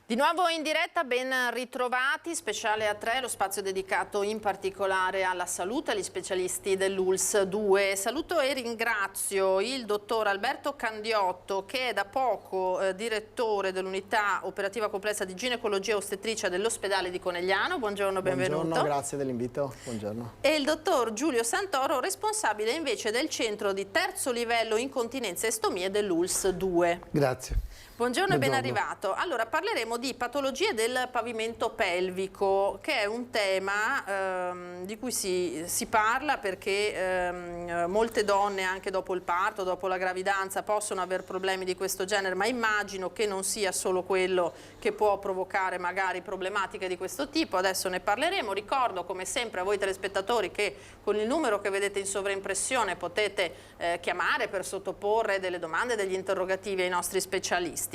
Di nuovo in diretta, ben ritrovati, speciale a 3, lo spazio dedicato in particolare alla salute, agli specialisti dell'ULSS 2. Saluto e ringrazio il dottor Alberto Candiotto, che è da poco direttore dell'unità operativa complessa di ginecologia e ostetricia dell'ospedale di Conegliano. Buongiorno, benvenuto. Buongiorno, grazie dell'invito. Buongiorno. E il dottor Giulio Santoro, responsabile invece del centro di terzo livello incontinenza e stomie dell'ULSS 2. Grazie. Buongiorno e ben arrivato. Allora, parleremo di patologie del pavimento pelvico, che è un tema di cui si parla perché molte donne anche dopo il parto, dopo la gravidanza, possono avere problemi di questo genere, ma immagino che non sia solo quello che può provocare magari problematiche di questo tipo. Adesso ne parleremo. Ricordo come sempre a voi telespettatori che con il numero che vedete in sovraimpressione potete chiamare per sottoporre delle domande, degli interrogativi ai nostri specialisti.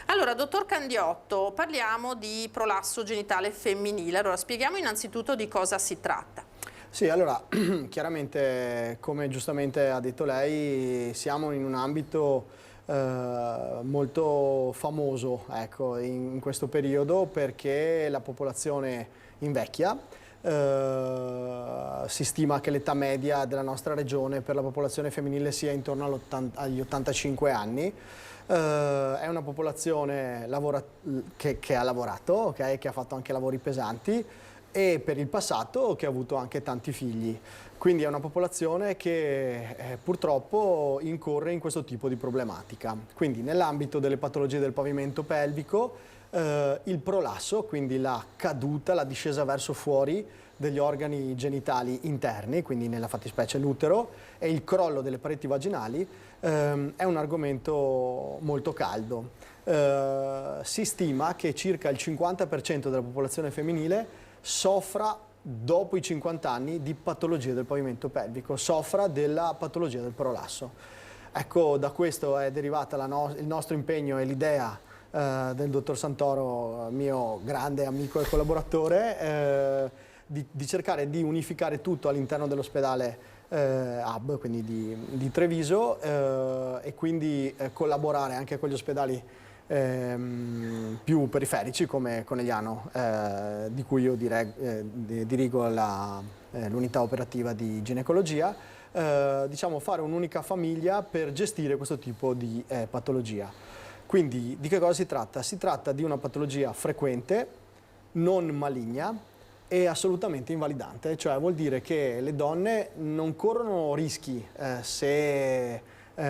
Allora, dottor Candiotto, parliamo di prolasso genitale femminile. Allora, spieghiamo innanzitutto di cosa si tratta. Sì, allora, chiaramente, come giustamente ha detto lei, siamo in un ambito molto famoso, ecco, in questo periodo perché la popolazione invecchia. Si stima che l'età media della nostra regione per la popolazione femminile sia intorno agli 85 anni. È una popolazione che ha lavorato, okay, che ha fatto anche lavori pesanti e per il passato che ha avuto anche tanti figli. Quindi è una popolazione che purtroppo incorre in questo tipo di problematica. Quindi nell'ambito delle patologie del pavimento pelvico, il prolasso, quindi la caduta, la discesa verso fuori degli organi genitali interni, quindi nella fattispecie l'utero, e il crollo delle pareti vaginali è un argomento molto caldo. Si stima che circa il 50% della popolazione femminile soffra dopo i 50 anni di patologie del pavimento pelvico, soffra della patologia del prolasso. Ecco, da questo è derivata il nostro impegno e l'idea del dottor Santoro, mio grande amico e collaboratore, di cercare di unificare tutto all'interno dell'ospedale Hub, quindi di Treviso, e quindi collaborare anche con gli ospedali più periferici come Conegliano, di cui io dirigo l'unità operativa di ginecologia, diciamo fare un'unica famiglia per gestire questo tipo di patologia. Quindi di che cosa si tratta? Si tratta di una patologia frequente, non maligna e assolutamente invalidante, cioè vuol dire che le donne non corrono rischi se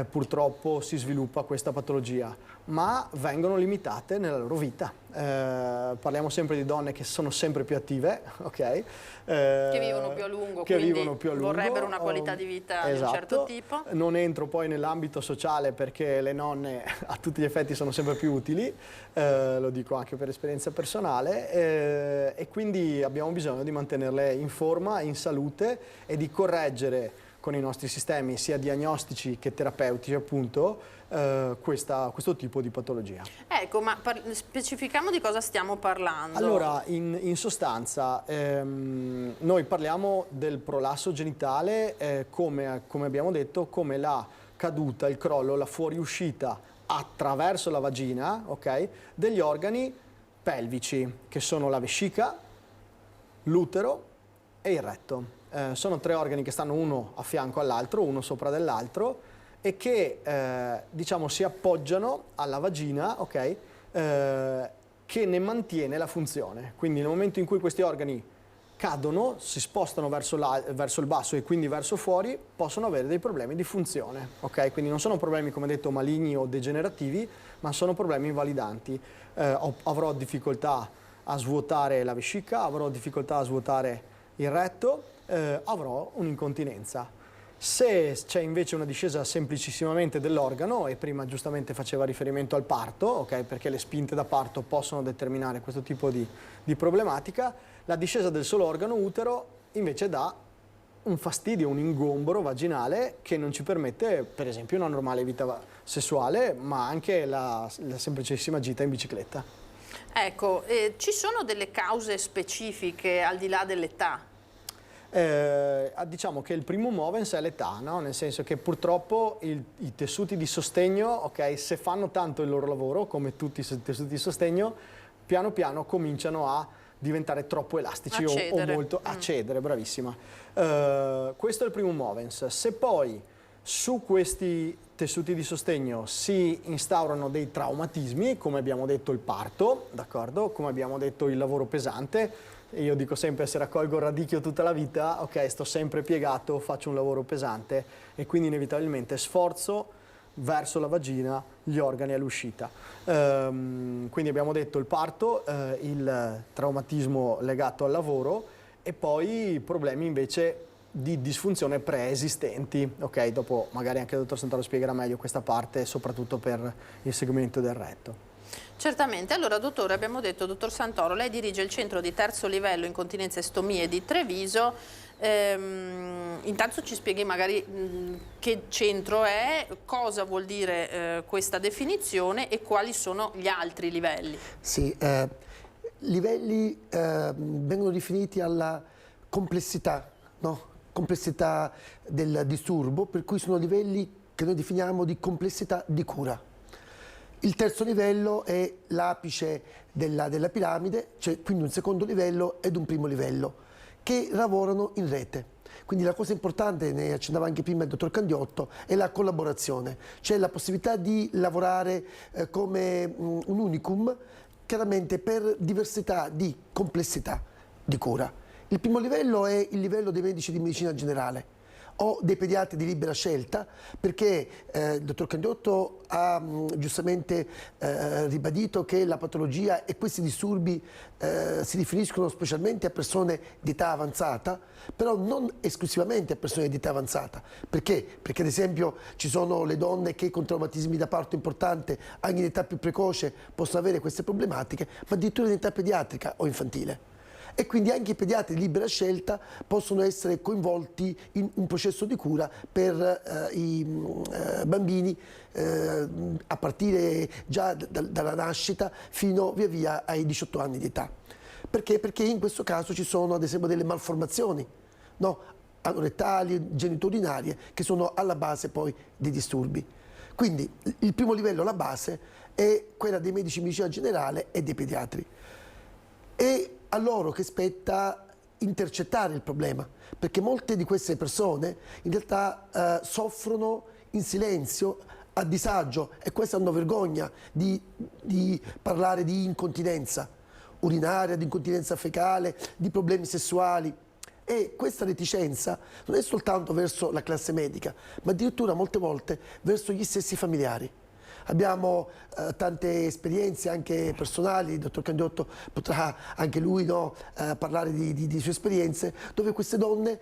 purtroppo si sviluppa questa patologia, ma vengono limitate nella loro vita. Parliamo sempre di donne che sono sempre più attive, ok? Che vivono più a lungo, vorrebbero una qualità di vita di un certo tipo. Non entro poi nell'ambito sociale perché le nonne a tutti gli effetti sono sempre più utili, lo dico anche per esperienza personale, e quindi abbiamo bisogno di mantenerle in forma, in salute e di correggere con i nostri sistemi sia diagnostici che terapeutici appunto questo tipo di patologia. Ecco, ma specifichiamo di cosa stiamo parlando. Allora, in sostanza noi parliamo del prolasso genitale come abbiamo detto, come la caduta, il crollo, la fuoriuscita attraverso la vagina, okay, degli organi pelvici che sono la vescica, l'utero e il retto. Sono tre organi che stanno uno a fianco all'altro, uno sopra dell'altro e che diciamo si appoggiano alla vagina, okay, che ne mantiene la funzione. Quindi nel momento in cui questi organi cadono, si spostano verso il basso e quindi verso fuori, possono avere dei problemi di funzione. Okay? Quindi non sono problemi, come detto, maligni o degenerativi, ma sono problemi invalidanti. Avrò difficoltà a svuotare la vescica, avrò difficoltà a svuotare il retto, avrò un'incontinenza. Se c'è invece una discesa semplicissimamente dell'organo, e prima giustamente faceva riferimento al parto, okay, perché le spinte da parto possono determinare questo tipo di problematica, la discesa del solo organo utero invece dà un fastidio, un ingombro vaginale che non ci permette per esempio una normale vita sessuale, ma anche la semplicissima gita in bicicletta. Ecco, ci sono delle cause specifiche al di là dell'età? Diciamo che il primo movens è l'età, no? Nel senso che purtroppo i tessuti di sostegno, okay, se fanno tanto il loro lavoro, come tutti i tessuti di sostegno, piano piano cominciano a diventare troppo elastici o molto a cedere, bravissima. Questo è il primo movens. Se poi su questi tessuti di sostegno si instaurano dei traumatismi, come abbiamo detto il parto, d'accordo? Come abbiamo detto il lavoro pesante. Io dico sempre, se raccolgo il radicchio tutta la vita, ok, sto sempre piegato, faccio un lavoro pesante e quindi inevitabilmente sforzo verso la vagina, gli organi all'uscita. Quindi abbiamo detto il parto, il traumatismo legato al lavoro e poi problemi invece di disfunzione preesistenti. Ok, dopo magari anche il dottor Santoro spiegherà meglio questa parte, soprattutto per il segmento del retto. Certamente. Allora, dottore, abbiamo detto, dottor Santoro, lei dirige il centro di terzo livello incontinenza e stomie di Treviso. Intanto ci spieghi magari che centro è, cosa vuol dire questa definizione e quali sono gli altri livelli. Sì, livelli vengono definiti alla complessità, no? Complessità del disturbo, per cui sono livelli che noi definiamo di complessità di cura. Il terzo livello è l'apice della piramide, cioè quindi un secondo livello ed un primo livello, che lavorano in rete. Quindi la cosa importante, ne accennava anche prima il dottor Candiotto, è la collaborazione, cioè la possibilità di lavorare come un unicum, chiaramente per diversità di complessità di cura. Il primo livello è il livello dei medici di medicina generale o dei pediatri di libera scelta, perché il dottor Candiotto ha giustamente ribadito che la patologia e questi disturbi si riferiscono specialmente a persone di età avanzata, però non esclusivamente a persone di età avanzata. Perché? Perché ad esempio ci sono le donne che con traumatismi da parto importante, anche in età più precoce, possono avere queste problematiche, ma addirittura in età pediatrica o infantile. E quindi anche i pediatri di libera scelta possono essere coinvolti in un processo di cura per i bambini a partire già dalla nascita fino via via ai 18 anni di età. Perché? Perché in questo caso ci sono ad esempio delle malformazioni, no? Anorettali, genitourinarie, che sono alla base poi dei disturbi. Quindi il primo livello, la base, è quella dei medici di medicina generale e dei pediatri. E a loro che spetta intercettare il problema, perché molte di queste persone in realtà soffrono in silenzio, a disagio, e queste hanno vergogna di parlare di incontinenza urinaria, di incontinenza fecale, di problemi sessuali. E questa reticenza non è soltanto verso la classe medica, ma addirittura molte volte verso gli stessi familiari. Abbiamo tante esperienze anche personali, il dottor Candiotto potrà anche lui, no, parlare di sue esperienze, dove queste donne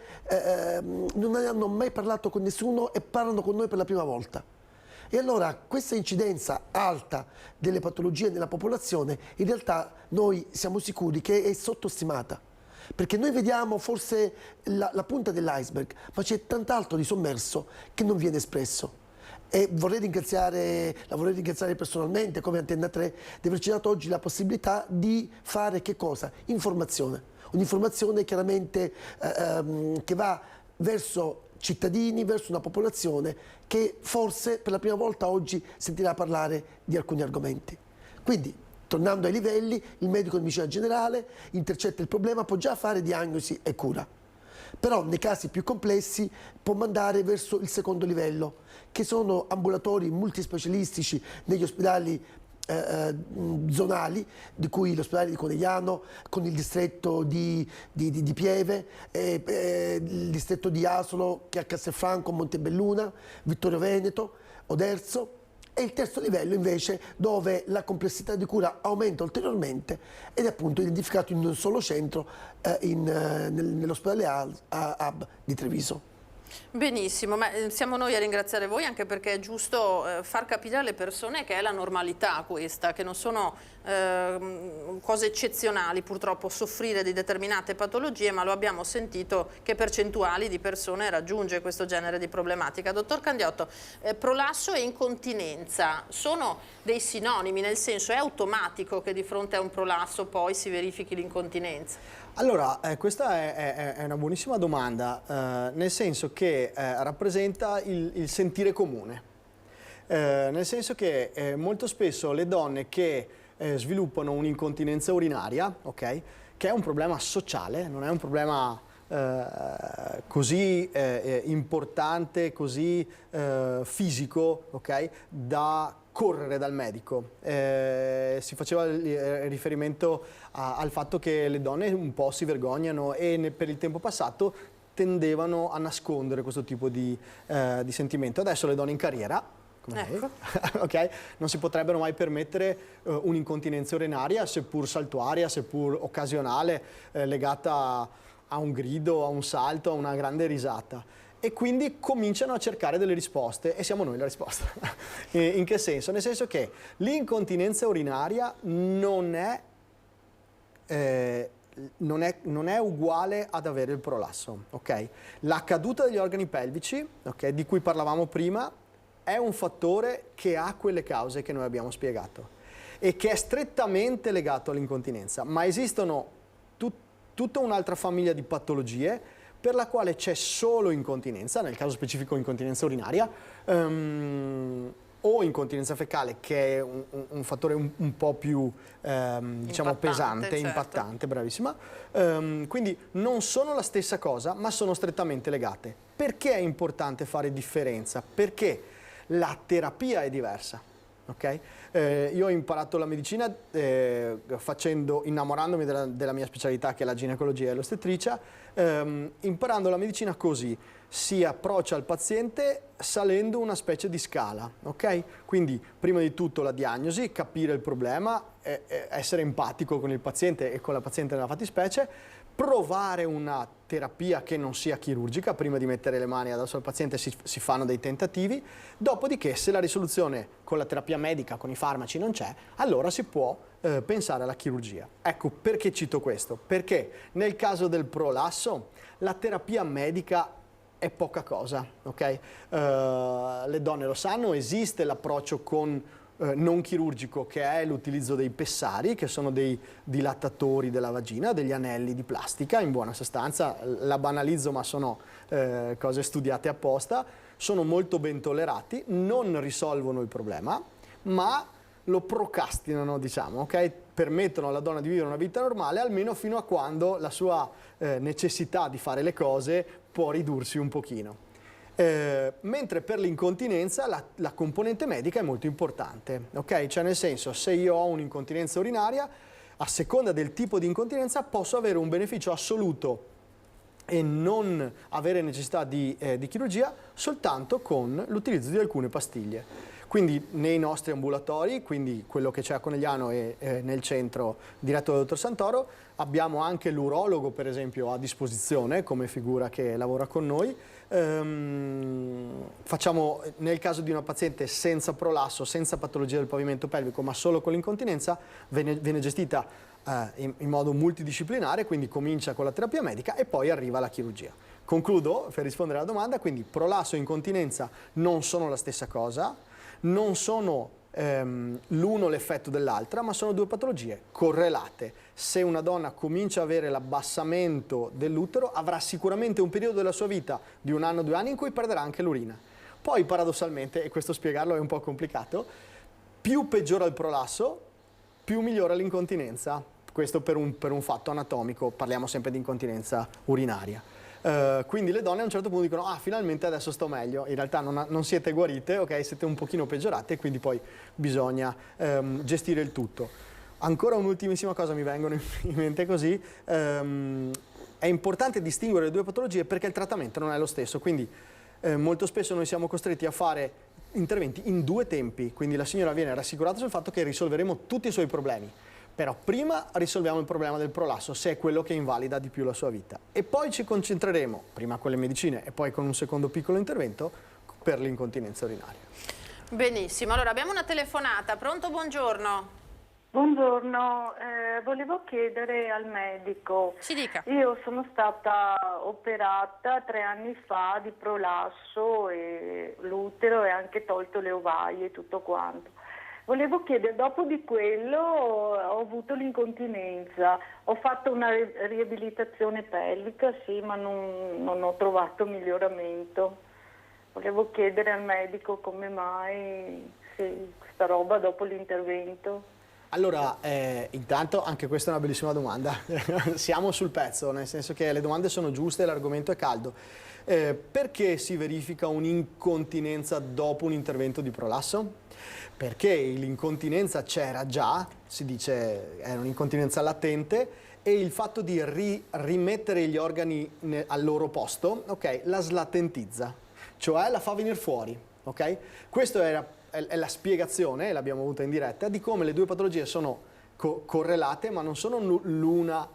non hanno mai parlato con nessuno e parlano con noi per la prima volta. E allora questa incidenza alta delle patologie nella popolazione, in realtà noi siamo sicuri che è sottostimata. Perché noi vediamo forse la punta dell'iceberg, ma c'è tant'altro di sommerso che non viene espresso. E la vorrei ringraziare personalmente, come Antenna 3, di averci dato oggi la possibilità di fare che cosa? Informazione. Un'informazione chiaramente che va verso cittadini, verso una popolazione che forse per la prima volta oggi sentirà parlare di alcuni argomenti. Quindi, tornando ai livelli, il medico di medicina generale intercetta il problema, può già fare diagnosi e cura. Però nei casi più complessi può mandare verso il secondo livello, che sono ambulatori multispecialistici negli ospedali zonali, di cui l'ospedale di Conegliano, con il distretto di Pieve, il distretto di Asolo, che è a Castelfranco, Montebelluna, Vittorio Veneto, Oderzo. E il terzo livello invece dove la complessità di cura aumenta ulteriormente ed è appunto identificato in un solo centro nell'ospedale Hub di Treviso. Benissimo, ma siamo noi a ringraziare voi, anche perché è giusto far capire alle persone che è la normalità questa, che non sono cose eccezionali purtroppo soffrire di determinate patologie, ma lo abbiamo sentito che percentuali di persone raggiunge questo genere di problematica. Dottor Candiotto, prolasso e incontinenza sono dei sinonimi, nel senso è automatico che di fronte a un prolasso poi si verifichi l'incontinenza? Allora, questa è una buonissima domanda, nel senso che rappresenta il sentire comune, nel senso che molto spesso le donne che sviluppano un'incontinenza urinaria, ok? Che è un problema sociale, non è un problema così importante, così fisico, ok? Da correre dal medico. Si faceva riferimento al fatto che le donne un po' si vergognano e per il tempo passato tendevano a nascondere questo tipo di sentimento. Adesso le donne in carriera, come Ecco. lei, okay, non si potrebbero mai permettere un'incontinenza urinaria, seppur saltuaria, seppur occasionale, legata a un grido, a un salto, a una grande risata. E quindi cominciano a cercare delle risposte e siamo noi la risposta. In che senso? Nel senso che l'incontinenza urinaria non è uguale ad avere il prolasso, ok? La caduta degli organi pelvici, okay, di cui parlavamo prima, è un fattore che ha quelle cause che noi abbiamo spiegato e che è strettamente legato all'incontinenza, ma esistono tutta un'altra famiglia di patologie per la quale c'è solo incontinenza, nel caso specifico incontinenza urinaria, o incontinenza fecale, che è un fattore un po' più diciamo pesante, certo. impattante, bravissima. Quindi non sono la stessa cosa, ma sono strettamente legate. Perché è importante fare differenza? Perché la terapia è diversa. Okay? Io ho imparato la medicina innamorandomi della mia specialità, che è la ginecologia e l'ostetricia, imparando la medicina così: si approccia al paziente salendo una specie di scala, ok? Quindi prima di tutto la diagnosi, capire il problema, essere empatico con il paziente e con la paziente nella fattispecie, provare una terapia che non sia chirurgica. Prima di mettere le mani addosso al paziente si fanno dei tentativi, dopodiché se la risoluzione con la terapia medica, con i farmaci non c'è, allora si può pensare alla chirurgia. Ecco perché cito questo, perché nel caso del prolasso la terapia medica è poca cosa, ok? Le donne lo sanno, esiste l'approccio non chirurgico, che è l'utilizzo dei pessari, che sono dei dilatatori della vagina, degli anelli di plastica, in buona sostanza. La banalizzo, ma sono cose studiate apposta, sono molto ben tollerati, non risolvono il problema, ma lo procrastinano, diciamo, ok? Permettono alla donna di vivere una vita normale, almeno fino a quando la sua necessità di fare le cose può ridursi un pochino. Mentre per l'incontinenza la componente medica è molto importante, ok? Cioè, nel senso, se io ho un'incontinenza urinaria, a seconda del tipo di incontinenza posso avere un beneficio assoluto e non avere necessità di chirurgia soltanto con l'utilizzo di alcune pastiglie. Quindi nei nostri ambulatori, quindi quello che c'è a Conegliano e nel centro diretto dal dottor Santoro, abbiamo anche l'urologo, per esempio, a disposizione come figura che lavora con noi. Facciamo, nel caso di una paziente senza prolasso, senza patologia del pavimento pelvico, ma solo con l'incontinenza, viene gestita in modo multidisciplinare, quindi comincia con la terapia medica e poi arriva la chirurgia. Concludo per rispondere alla domanda: quindi prolasso e incontinenza non sono la stessa cosa, non sono l'uno l'effetto dell'altra, ma sono due patologie correlate. Se una donna comincia a avere l'abbassamento dell'utero, avrà sicuramente un periodo della sua vita di 1 anno, 2 anni, in cui perderà anche l'urina. Poi paradossalmente, e questo spiegarlo è un po' complicato, più peggiora il prolasso, più migliora l'incontinenza. Questo per un fatto anatomico, parliamo sempre di incontinenza urinaria. Quindi le donne a un certo punto dicono: ah, finalmente adesso sto meglio. In realtà non siete guarite, ok? Siete un pochino peggiorate, e quindi poi bisogna gestire il tutto. Ancora un'ultimissima cosa mi vengono in mente così: è importante distinguere le due patologie perché il trattamento non è lo stesso, quindi molto spesso noi siamo costretti a fare interventi in 2 tempi, quindi la signora viene rassicurata sul fatto che risolveremo tutti i suoi problemi. Però prima risolviamo il problema del prolasso, se è quello che invalida di più la sua vita, e poi ci concentreremo, prima con le medicine e poi con un secondo piccolo intervento, per l'incontinenza urinaria. Benissimo, allora abbiamo una telefonata. Pronto, buongiorno. Buongiorno, volevo chiedere al medico. Ci dica. Io sono stata operata 3 anni fa di prolasso e l'utero, e anche tolto le ovaie e tutto quanto. Volevo chiedere, dopo di quello ho avuto l'incontinenza, ho fatto una riabilitazione pelvica, sì, ma non ho trovato miglioramento. Volevo chiedere al medico come mai questa roba dopo l'intervento. Allora, intanto anche questa è una bellissima domanda. Siamo sul pezzo, nel senso che le domande sono giuste e l'argomento è caldo. Perché si verifica un'incontinenza dopo un intervento di prolasso? Perché l'incontinenza c'era già, si dice è un'incontinenza latente, e il fatto di rimettere gli organi al loro posto, ok, la slatentizza, cioè la fa venire fuori, ok? Questa è la spiegazione, l'abbiamo avuta in diretta, di come le due patologie sono correlate, ma non sono l'una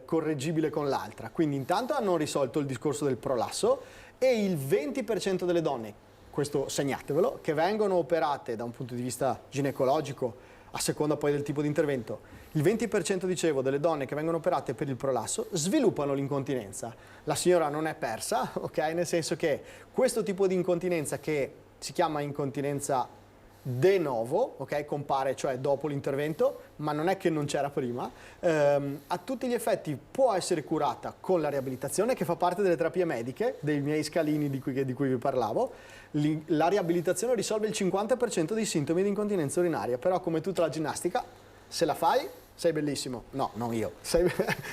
correggibile con l'altra. Quindi intanto hanno risolto il discorso del prolasso, e il 20% delle donne, questo segnatevelo, che vengono operate da un punto di vista ginecologico, a seconda poi del tipo di intervento, il 20% dicevo delle donne che vengono operate per il prolasso sviluppano l'incontinenza. La signora non è persa, ok? Nel senso che questo tipo di incontinenza, che si chiama incontinenza de novo, ok? Compare cioè dopo l'intervento, ma non è che non c'era prima, a tutti gli effetti può essere curata con la riabilitazione, che fa parte delle terapie mediche, dei miei scalini di cui vi parlavo. La riabilitazione risolve il 50% dei sintomi di incontinenza urinaria, però come tutta la ginnastica, se la fai sei bellissimo. No, non io.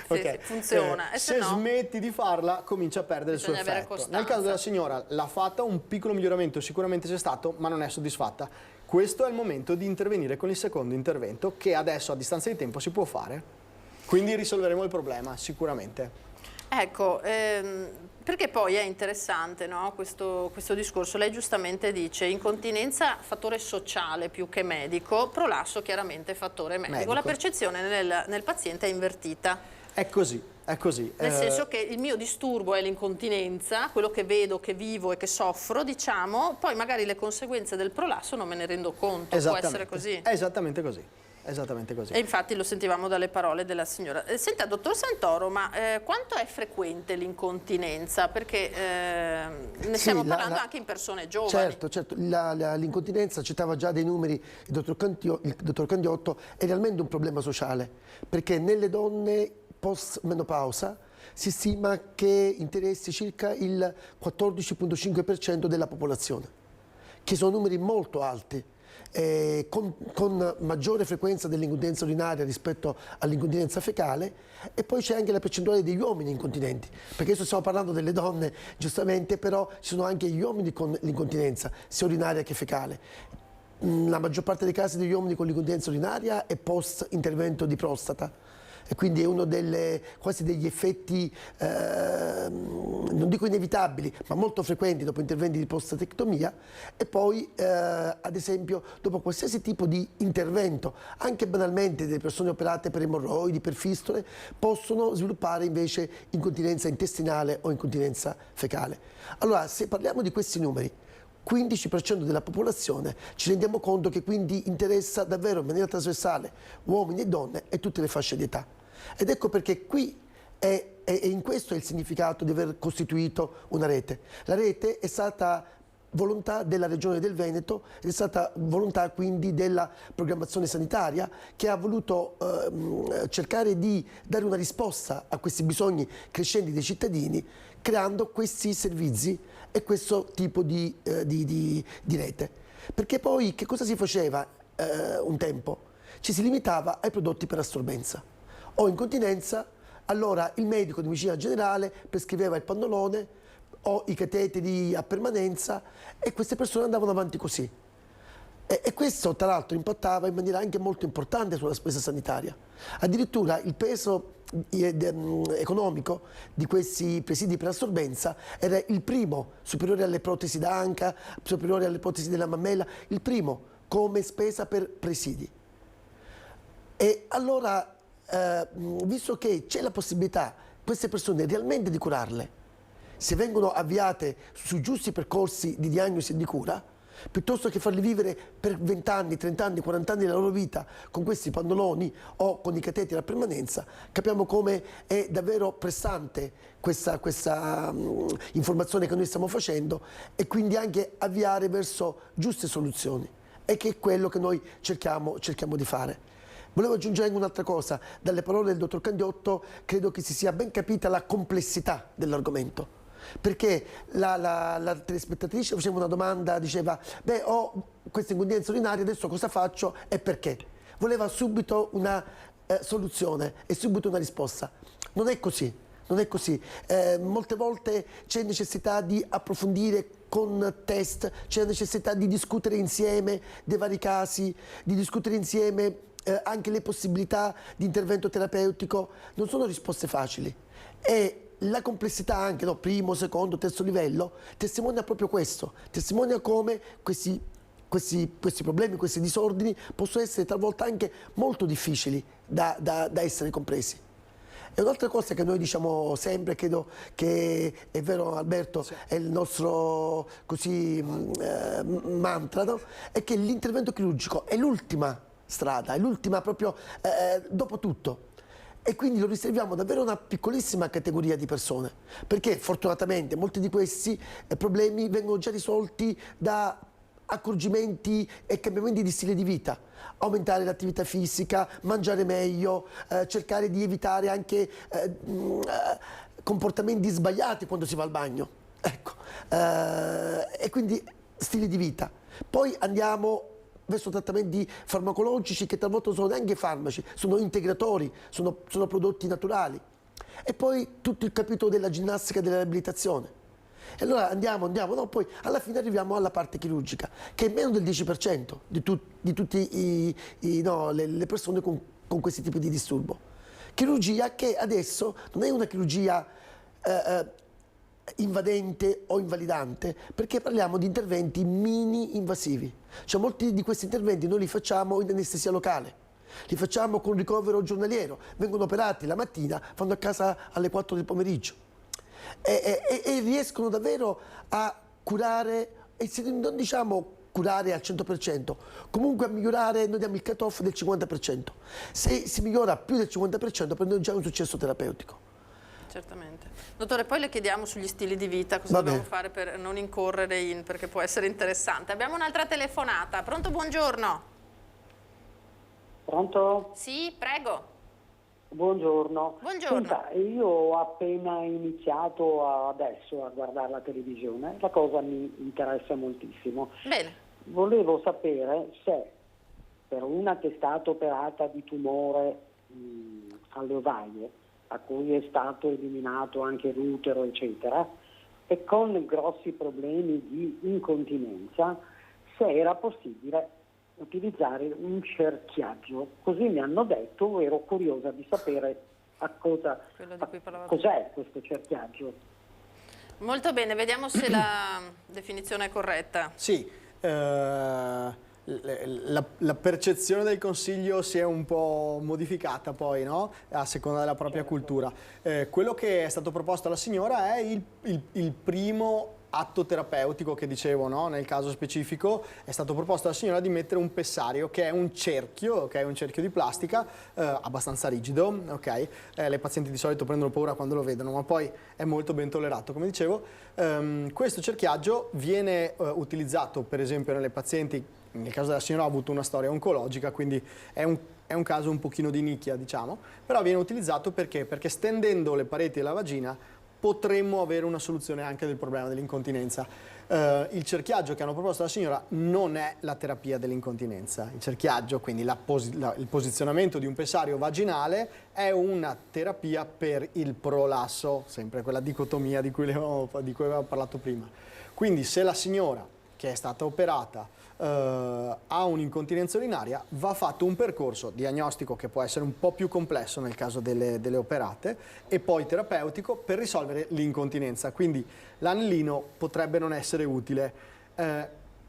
Okay. Sì, funziona. E se smetti di farla, comincia a perdere il suo effetto. Nel caso della signora l'ha fatta, un piccolo miglioramento sicuramente c'è stato, ma non è soddisfatta. Questo è il momento di intervenire con il secondo intervento, che adesso a distanza di tempo si può fare. Quindi risolveremo il problema, sicuramente. Ecco, perché poi è interessante, no, questo discorso. Lei giustamente dice incontinenza fattore sociale più che medico, prolasso chiaramente fattore medico. La percezione nel paziente è invertita. È così, è così. Nel senso che il mio disturbo è l'incontinenza, quello che vedo, che vivo e che soffro, diciamo, poi magari le conseguenze del prolasso non me ne rendo conto, può essere così? È esattamente così. Esattamente così. E infatti lo sentivamo dalle parole della signora. Senta, dottor Santoro, ma quanto è frequente l'incontinenza? Perché ne stiamo parlando anche in persone giovani. Certo, l'incontinenza, citava già dei numeri il dottor Candiotto, è realmente un problema sociale, perché nelle donne post-menopausa si stima che interessi circa il 14,5% della popolazione, che sono numeri molto alti. Con maggiore frequenza dell'incontinenza urinaria rispetto all'incontinenza fecale, e poi c'è anche la percentuale degli uomini incontinenti, perché adesso stiamo parlando delle donne giustamente, però ci sono anche gli uomini con l'incontinenza sia urinaria che fecale. La maggior parte dei casi degli uomini con l'incontinenza urinaria è post intervento di prostata, e quindi è uno quasi degli effetti, non dico inevitabili, ma molto frequenti dopo interventi di prostatectomia. E poi, ad esempio, dopo qualsiasi tipo di intervento, anche banalmente delle persone operate per emorroidi, per fistole, possono sviluppare invece incontinenza intestinale o incontinenza fecale. Allora, se parliamo di questi numeri, 15% della popolazione, ci rendiamo conto che quindi interessa davvero in maniera trasversale uomini e donne e tutte le fasce di età. Ed ecco perché qui è in questo il significato di aver costituito una rete. La rete è stata volontà della Regione del Veneto, è stata volontà quindi della programmazione sanitaria, che ha voluto cercare di dare una risposta a questi bisogni crescenti dei cittadini, creando questi servizi e questo tipo di rete. Perché poi che cosa si faceva un tempo? Ci si limitava ai prodotti per assorbenza. O incontinenza, allora il medico di medicina generale prescriveva il pannolone o i cateteri a permanenza, e queste persone andavano avanti così. E questo tra l'altro impattava in maniera anche molto importante sulla spesa sanitaria. Addirittura il peso economico di questi presidi per assorbenza era il primo, superiore alle protesi d'anca, superiore alle protesi della mammella, il primo come spesa per presidi. E allora, visto che c'è la possibilità queste persone realmente di curarle, se vengono avviate su giusti percorsi di diagnosi e di cura, piuttosto che farli vivere per 20 anni, 30 anni, 40 anni della loro vita con questi pannoloni o con i cateteri a permanenza, capiamo come è davvero pressante questa informazione che noi stiamo facendo, e quindi anche avviare verso giuste soluzioni, e che è quello che noi cerchiamo di fare. Volevo aggiungere anche un'altra cosa. Dalle parole del dottor Candiotto credo che si sia ben capita la complessità dell'argomento, perché la telespettatrice faceva una domanda, diceva: beh, ho questa incontinenza urinaria, adesso cosa faccio e perché? voleva subito una soluzione e subito una risposta. Non è così. Non è così. Molte volte c'è necessità di approfondire con test, c'è necessità di discutere insieme dei vari casi, di discutere insieme anche le possibilità di intervento terapeutico. Non sono risposte facili. E la complessità anche, no, primo, secondo, terzo livello, testimonia proprio questo, testimonia come questi problemi, questi disordini possono essere talvolta anche molto difficili da essere compresi. E un'altra cosa che noi diciamo sempre, credo che è vero Alberto, sì, è il nostro così mantra, no? È che l'intervento chirurgico è l'ultima strada, è l'ultima proprio dopo tutto. E quindi lo riserviamo davvero a una piccolissima categoria di persone, perché fortunatamente molti di questi problemi vengono già risolti da accorgimenti e cambiamenti di stile di vita, aumentare l'attività fisica, mangiare meglio, cercare di evitare anche comportamenti sbagliati quando si va al bagno, ecco, e quindi stili di vita. Poi andiamo verso trattamenti farmacologici che talvolta non sono neanche farmaci, sono integratori, sono prodotti naturali. E poi tutto il capitolo della ginnastica e della riabilitazione. E allora andiamo, no? Poi alla fine arriviamo alla parte chirurgica, che è meno del 10% di tutte le persone con questi tipi di disturbo. Chirurgia che adesso non è una chirurgia invadente o invalidante, perché parliamo di interventi mini invasivi. Cioè molti di questi interventi noi li facciamo in anestesia locale, li facciamo con ricovero giornaliero, vengono operati la mattina, vanno a casa alle 4 del pomeriggio. E riescono davvero a curare, e non diciamo curare al 100%, comunque a migliorare, noi diamo il cut-off del 50%. Se si migliora più del 50% per noi è già un successo terapeutico. Certamente. Dottore, poi le chiediamo sugli stili di vita, cosa dobbiamo fare per non incorrere perché può essere interessante. Abbiamo un'altra telefonata. Pronto, buongiorno. Pronto? Sì, prego. Buongiorno. Buongiorno. Senta, io ho appena iniziato adesso a guardare la televisione, la cosa mi interessa moltissimo. Bene. Volevo sapere se per una che è stata operata di tumore alle ovaie, a cui è stato eliminato anche l'utero, eccetera, e con grossi problemi di incontinenza, se era possibile utilizzare un cerchiaggio. Così mi hanno detto, ero curiosa di sapere cos'è questo cerchiaggio. Molto bene, vediamo se la definizione è corretta. Sì, la percezione del consiglio si è un po' modificata poi, no? A seconda della propria cultura. Quello che è stato proposto alla signora è il primo atto terapeutico che dicevo, no? Nel caso specifico è stato proposto alla signora di mettere un pessario, che è un cerchio di plastica abbastanza rigido, ok? Le pazienti di solito prendono paura quando lo vedono, ma poi è molto ben tollerato, come dicevo. Questo cerchiaggio viene utilizzato per esempio nelle pazienti, nel caso della signora ha avuto una storia oncologica, quindi è un caso un pochino di nicchia, diciamo, però viene utilizzato perché stendendo le pareti della vagina potremmo avere una soluzione anche del problema dell'incontinenza. Il cerchiaggio che hanno proposto alla signora non è la terapia dell'incontinenza. Il cerchiaggio, quindi il posizionamento di un pessario vaginale, è una terapia per il prolasso, sempre quella dicotomia di cui avevamo parlato prima. Quindi se la signora che è stata operata ha un'incontinenza urinaria, va fatto un percorso diagnostico che può essere un po' più complesso nel caso delle operate e poi terapeutico per risolvere l'incontinenza. Quindi l'anellino potrebbe non essere utile,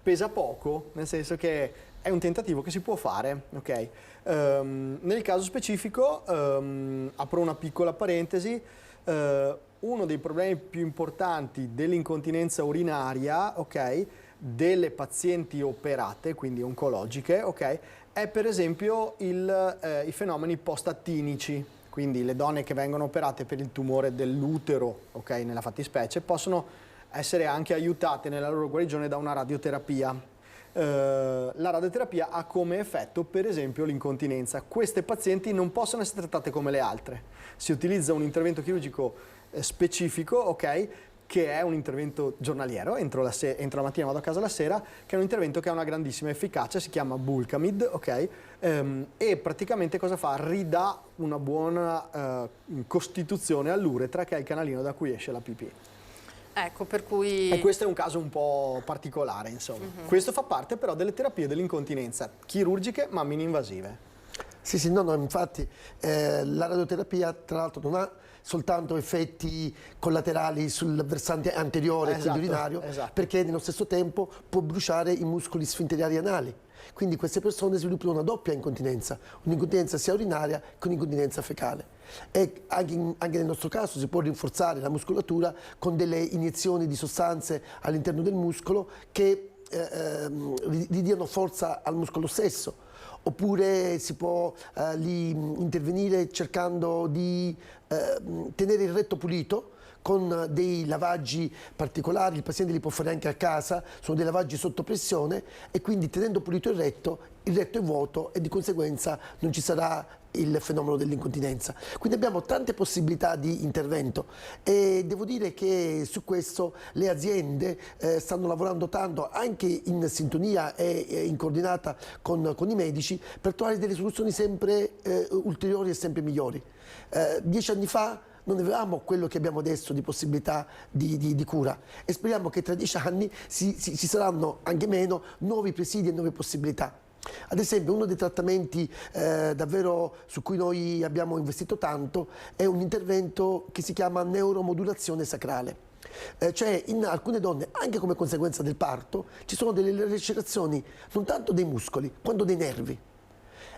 pesa poco, nel senso che è un tentativo che si può fare, ok? Nel caso specifico, apro una piccola parentesi, uno dei problemi più importanti dell'incontinenza urinaria, ok, delle pazienti operate, quindi oncologiche, ok, è per esempio i fenomeni post-attinici, quindi le donne che vengono operate per il tumore dell'utero, ok, nella fattispecie, possono essere anche aiutate nella loro guarigione da una radioterapia. La radioterapia ha come effetto per esempio l'incontinenza. Queste pazienti non possono essere trattate come le altre, si utilizza un intervento chirurgico specifico, ok, che è un intervento giornaliero, entro la mattina vado a casa la sera, che è un intervento che ha una grandissima efficacia, si chiama Bulkamid, ok? E praticamente cosa fa? Ridà una buona costituzione all'uretra, che è il canalino da cui esce la pipì. Ecco, per cui... E questo è un caso un po' particolare, insomma. Questo fa parte però delle terapie dell'incontinenza, chirurgiche ma mini-invasive. Sì, no, infatti la radioterapia tra l'altro non ha soltanto effetti collaterali sul versante anteriore, quindi urinario, perché nello stesso tempo può bruciare i muscoli sfinteriari anali. Quindi queste persone sviluppano una doppia incontinenza, un'incontinenza sia urinaria che un'incontinenza fecale. E anche nel nostro caso si può rinforzare la muscolatura con delle iniezioni di sostanze all'interno del muscolo che ridiano forza al muscolo stesso. Oppure si può lì intervenire cercando di tenere il retto pulito con dei lavaggi particolari, il paziente li può fare anche a casa, sono dei lavaggi sotto pressione e quindi tenendo pulito il retto è vuoto e di conseguenza non ci sarà il fenomeno dell'incontinenza. Quindi abbiamo tante possibilità di intervento e devo dire che su questo le aziende stanno lavorando tanto anche in sintonia e in coordinata con i medici per trovare delle soluzioni sempre ulteriori e sempre migliori. 10 anni fa non avevamo quello che abbiamo adesso di possibilità di cura e speriamo che tra 10 anni ci saranno anche meno nuovi presidi e nuove possibilità. Ad esempio uno dei trattamenti davvero su cui noi abbiamo investito tanto è un intervento che si chiama neuromodulazione sacrale. Cioè in alcune donne, anche come conseguenza del parto, ci sono delle lacerazioni non tanto dei muscoli quanto dei nervi.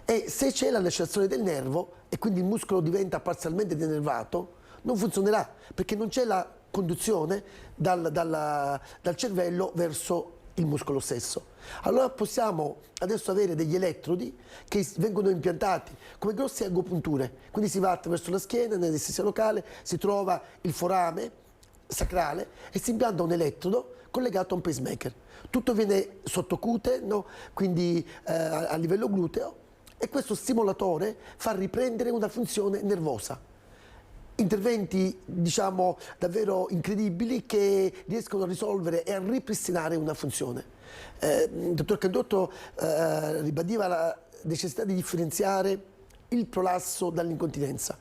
E se c'è la lacerazione del nervo e quindi il muscolo diventa parzialmente denervato, non funzionerà perché non c'è la conduzione dal cervello verso il muscolo stesso. Allora possiamo adesso avere degli elettrodi che vengono impiantati come grosse agopunture, quindi si va attraverso la schiena, nell'anestesia locale, si trova il forame sacrale e si impianta un elettrodo collegato a un pacemaker. Tutto viene sottocute, no? Quindi a livello gluteo, e questo stimolatore fa riprendere una funzione nervosa. Interventi, diciamo, davvero incredibili che riescono a risolvere e a ripristinare una funzione. Il dottor Candiotto ribadiva la necessità di differenziare il prolasso dall'incontinenza.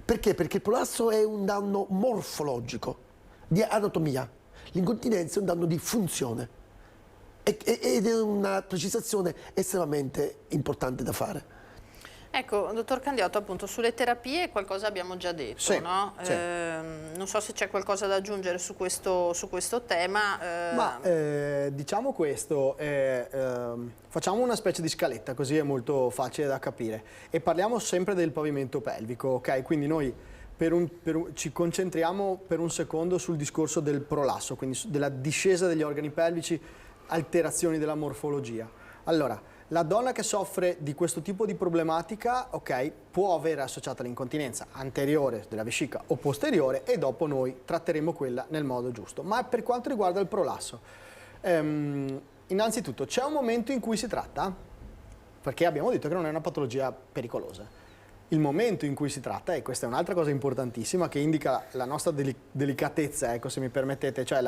Perché? Perché il prolasso è un danno morfologico, di anatomia. L'incontinenza è un danno di funzione. Ed è una precisazione estremamente importante da fare. Ecco, dottor Candiotto, appunto sulle terapie qualcosa abbiamo già detto, sì, no? Sì. Non so se c'è qualcosa da aggiungere su questo tema. Ma diciamo questo, facciamo una specie di scaletta, così è molto facile da capire, e parliamo sempre del pavimento pelvico, ok? Quindi noi ci concentriamo per un secondo sul discorso del prolasso, quindi della discesa degli organi pelvici, alterazioni della morfologia. Allora, la donna che soffre di questo tipo di problematica, ok, può avere associata l'incontinenza anteriore della vescica o posteriore e dopo noi tratteremo quella nel modo giusto. Ma per quanto riguarda il prolasso, innanzitutto c'è un momento in cui si tratta, perché abbiamo detto che non è una patologia pericolosa. Il momento in cui si tratta, e questa è un'altra cosa importantissima che indica la nostra delicatezza, ecco, se mi permettete, cioè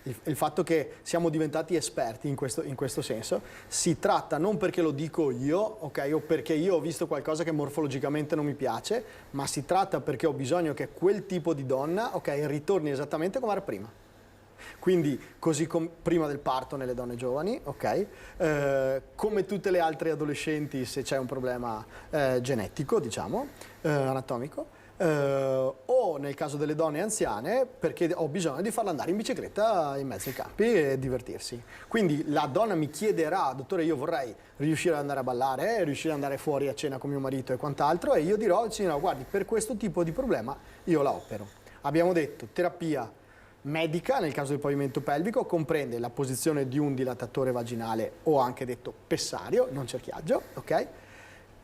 il fatto che siamo diventati esperti in questo senso, si tratta non perché lo dico io, ok, o perché io ho visto qualcosa che morfologicamente non mi piace, ma si tratta perché ho bisogno che quel tipo di donna, ok, ritorni esattamente come era prima. Quindi così prima del parto nelle donne giovani, ok, come tutte le altre adolescenti se c'è un problema genetico, diciamo, anatomico. O nel caso delle donne anziane perché ho bisogno di farla andare in bicicletta in mezzo ai campi e divertirsi. Quindi la donna mi chiederà: dottore, io vorrei riuscire ad andare a ballare, riuscire ad andare fuori a cena con mio marito e quant'altro, e io dirò: sì, no, guardi, per questo tipo di problema io la opero. Abbiamo detto terapia medica nel caso del pavimento pelvico, comprende la posizione di un dilatatore vaginale o anche detto pessario, non cerchiaggio, ok?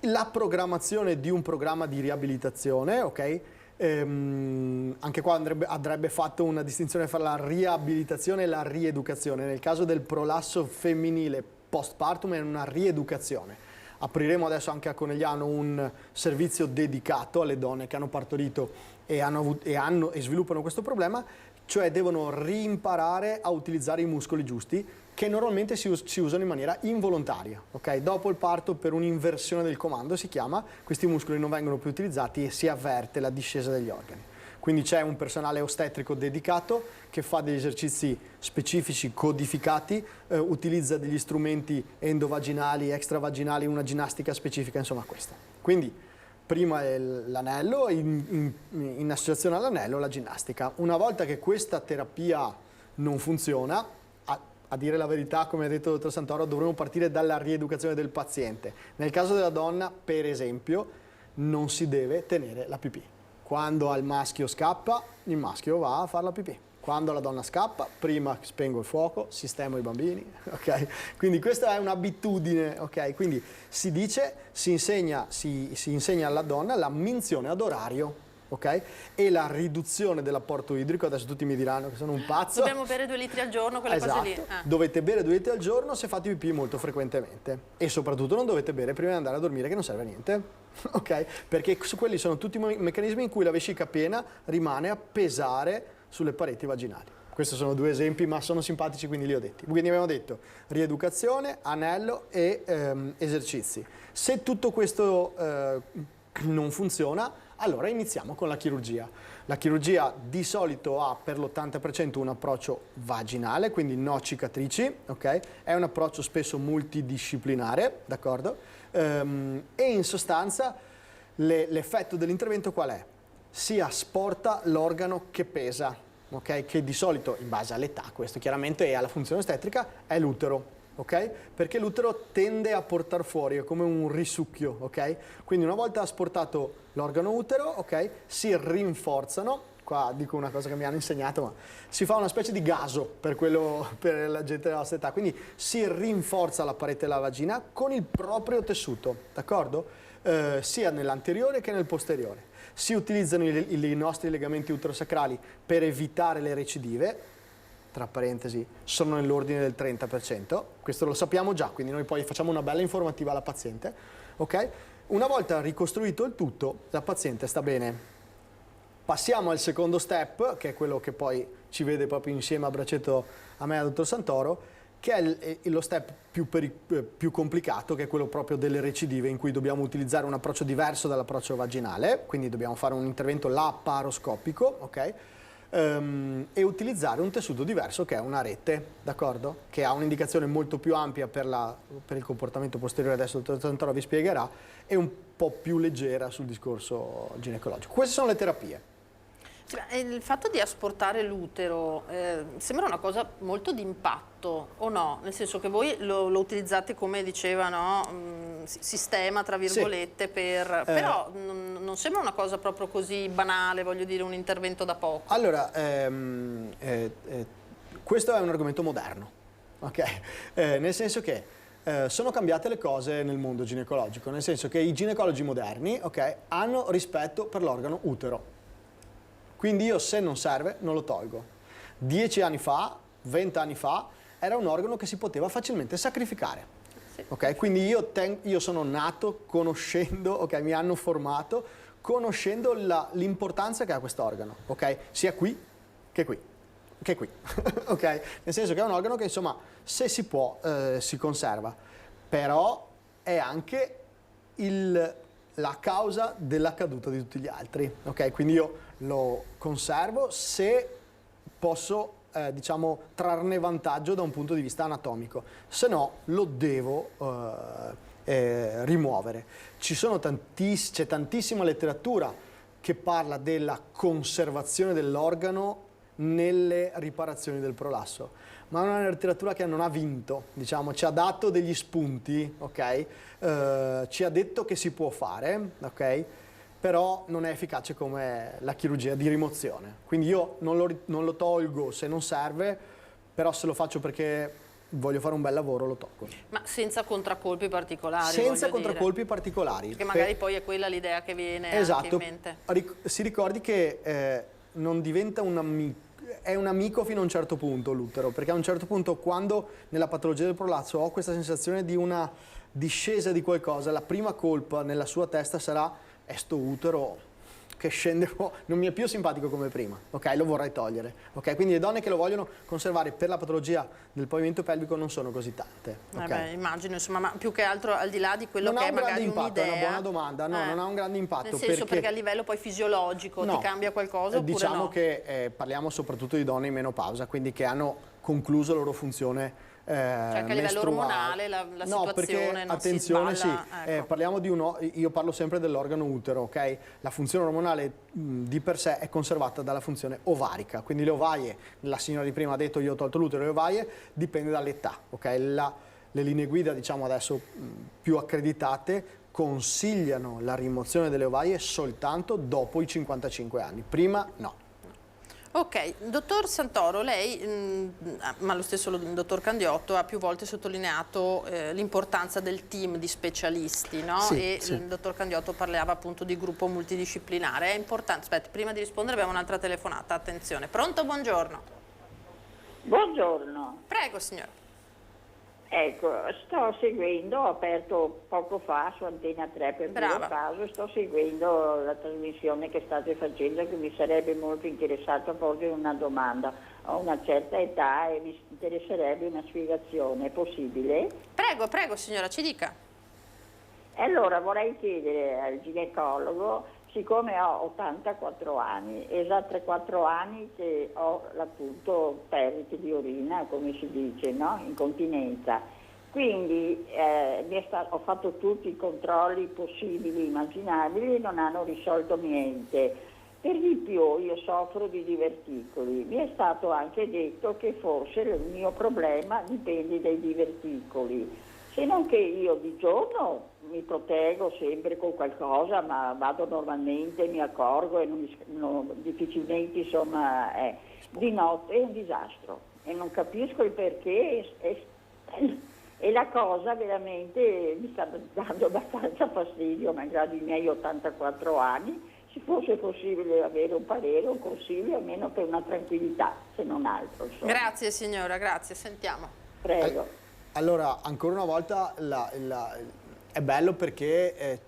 La programmazione di un programma di riabilitazione, ok? Anche qua andrebbe fatto una distinzione fra la riabilitazione e la rieducazione. Nel caso del prolasso femminile postpartum è una rieducazione. Apriremo adesso anche a Conegliano un servizio dedicato alle donne che hanno partorito e sviluppano questo problema, cioè devono rimparare a utilizzare i muscoli giusti che normalmente si usano in maniera involontaria. Okay? Dopo il parto, per un'inversione del comando si chiama, questi muscoli non vengono più utilizzati e si avverte la discesa degli organi. Quindi c'è un personale ostetrico dedicato che fa degli esercizi specifici, codificati, utilizza degli strumenti endovaginali, extravaginali, una ginnastica specifica, insomma questa. Quindi prima l'anello, in associazione all'anello la ginnastica. Una volta che questa terapia non funziona, a dire la verità, come ha detto il dottor Santoro, dovremo partire dalla rieducazione del paziente. Nel caso della donna, per esempio, non si deve tenere la pipì. Quando al maschio scappa, il maschio va a fare la pipì. Quando la donna scappa, prima spengo il fuoco, sistemo i bambini, ok? Quindi questa è un'abitudine, ok? Quindi si dice, si insegna alla donna la minzione ad orario, ok? E la riduzione dell'apporto idrico. Adesso tutti mi diranno che sono un pazzo. Dobbiamo bere 2 litri al giorno, quelle esatto. cose lì. Dovete bere 2 litri al giorno se fate pipì molto frequentemente. E soprattutto non dovete bere prima di andare a dormire, che non serve a niente. Ok? Perché quelli sono tutti meccanismi in cui la vescica piena rimane a pesare sulle pareti vaginali. Questi sono 2 esempi, ma sono simpatici, quindi li ho detti. Quindi abbiamo detto rieducazione, anello e esercizi. Se tutto questo non funziona, allora iniziamo con la chirurgia. La chirurgia di solito ha per l'80% un approccio vaginale, quindi no cicatrici, ok? È un approccio spesso multidisciplinare, d'accordo? E in sostanza l'effetto dell'intervento qual è? Si asporta l'organo che pesa, ok? Che di solito, in base all'età, questo chiaramente, e alla funzione ostetrica, è l'utero. Okay? Perché l'utero tende a portare fuori, è come un risucchio, ok? Quindi una volta asportato l'organo utero, ok? Si rinforzano, qua dico una cosa che mi hanno insegnato, ma si fa una specie di gaso per la gente della nostra età, quindi si rinforza la parete della vagina con il proprio tessuto, d'accordo? Sia nell'anteriore che nel posteriore. Si utilizzano i nostri legamenti uterosacrali per evitare le recidive, tra parentesi, sono nell'ordine del 30%, questo lo sappiamo già, quindi noi poi facciamo una bella informativa alla paziente, ok? Una volta ricostruito il tutto, la paziente sta bene. Passiamo al secondo step, che è quello che poi ci vede proprio insieme a braccetto a me e al dottor Santoro, che è lo step più complicato, che è quello proprio delle recidive, in cui dobbiamo utilizzare un approccio diverso dall'approccio vaginale, quindi dobbiamo fare un intervento laparoscopico, ok? E utilizzare un tessuto diverso, che è una rete, d'accordo? Che ha un'indicazione molto più ampia per il comportamento posteriore, adesso il dottor Santoro vi spiegherà, e un po' più leggera sul discorso ginecologico. Queste sono le terapie. Il fatto di asportare l'utero sembra una cosa molto d'impatto, o no? Nel senso che voi lo utilizzate come diceva, no? Sistema, tra virgolette, sì. Però non sembra una cosa proprio così banale, voglio dire, un intervento da poco. Allora, questo è un argomento moderno, ok? Nel senso che sono cambiate le cose nel mondo ginecologico, nel senso che i ginecologi moderni, ok, hanno rispetto per l'organo utero. Quindi io, se non serve, non lo tolgo. 10 anni fa, 20 anni fa, era un organo che si poteva facilmente sacrificare. Sì. Okay? Quindi io sono nato conoscendo, ok, mi hanno formato, conoscendo l'importanza che ha quest'organo, ok? Sia qui che qui. Che qui. Ok? Nel senso che è un organo che, insomma, se si può, si conserva. Però è anche la causa della caduta di tutti gli altri, ok? Quindi io lo conservo se posso, diciamo, trarne vantaggio da un punto di vista anatomico, se no lo devo rimuovere. C'è tantissima letteratura che parla della conservazione dell'organo nelle riparazioni del prolasso, ma è una letteratura che non ha vinto, diciamo, ci ha dato degli spunti, ok? Ci ha detto che si può fare, ok? Però non è efficace come la chirurgia di rimozione. Quindi io non lo tolgo se non serve, però se lo faccio perché voglio fare un bel lavoro, lo tolgo. Ma senza contraccolpi particolari? Senza contraccolpi particolari. Perché magari poi è quella l'idea che viene anche in mente. Si ricordi che non diventa è un amico fino a un certo punto l'utero, perché a un certo punto, quando nella patologia del prolasso ho questa sensazione di una discesa di qualcosa, la prima colpa nella sua testa sarà: è sto utero, che scende, non mi è più simpatico come prima, ok? Lo vorrei togliere, ok? Quindi le donne che lo vogliono conservare per la patologia del pavimento pelvico non sono così tante, ok? Beh, immagino, insomma, ma più che altro al di là di quello Non che ha è un grande magari impatto, è un'idea. una buona domanda, no, non ha un grande impatto. Nel senso perché a livello poi fisiologico No, ti cambia qualcosa oppure diciamo no? che parliamo soprattutto di donne in menopausa, quindi che hanno concluso la loro funzione Cioè che a livello mestruale. ormonale la No, situazione perché, non attenzione, si sballa, sì, ecco. parliamo di io parlo sempre dell'organo utero, ok? La funzione ormonale di per sé è conservata dalla funzione ovarica, quindi le ovaie, la signora di prima ha detto io ho tolto l'utero, le ovaie dipende dall'età, ok? Le linee guida, diciamo adesso più accreditate, consigliano la rimozione delle ovaie soltanto dopo i 55 anni, prima no. Ok, dottor Santoro, lei, ma lo stesso dottor Candiotto, ha più volte sottolineato l'importanza del team di specialisti, no? Sì, E sì. il dottor Candiotto parlava appunto di gruppo multidisciplinare. È importante, aspetta, prima di rispondere abbiamo un'altra telefonata, attenzione. Pronto, buongiorno. Buongiorno, Prego signora. ecco, sto seguendo, ho aperto poco fa su Antena 3 per Brava. puro caso, sto seguendo la trasmissione che state facendo, che mi sarebbe molto interessato a porgere una domanda. Ho una certa età e mi interesserebbe una spiegazione, è possibile? Prego, prego signora, ci dica. E allora vorrei chiedere al ginecologo, siccome ho 84 anni, esatti 4 anni che ho appunto perdite di urina, come si dice, no? Incontinenza. Quindi ho fatto tutti i controlli possibili, immaginabili e non hanno risolto niente. Per di più io soffro di diverticoli. Mi è stato anche detto che forse il mio problema dipende dai diverticoli. Se non che io di giorno mi proteggo sempre con qualcosa, ma vado normalmente, mi accorgo e difficilmente insomma di notte è un disastro e non capisco il perché e la cosa veramente mi sta dando abbastanza fastidio, malgrado i miei 84 anni, se fosse possibile avere un parere, un consiglio, almeno per una tranquillità, se non altro. Insomma. Grazie signora, grazie, sentiamo. Prego. Allora, ancora una volta è bello perché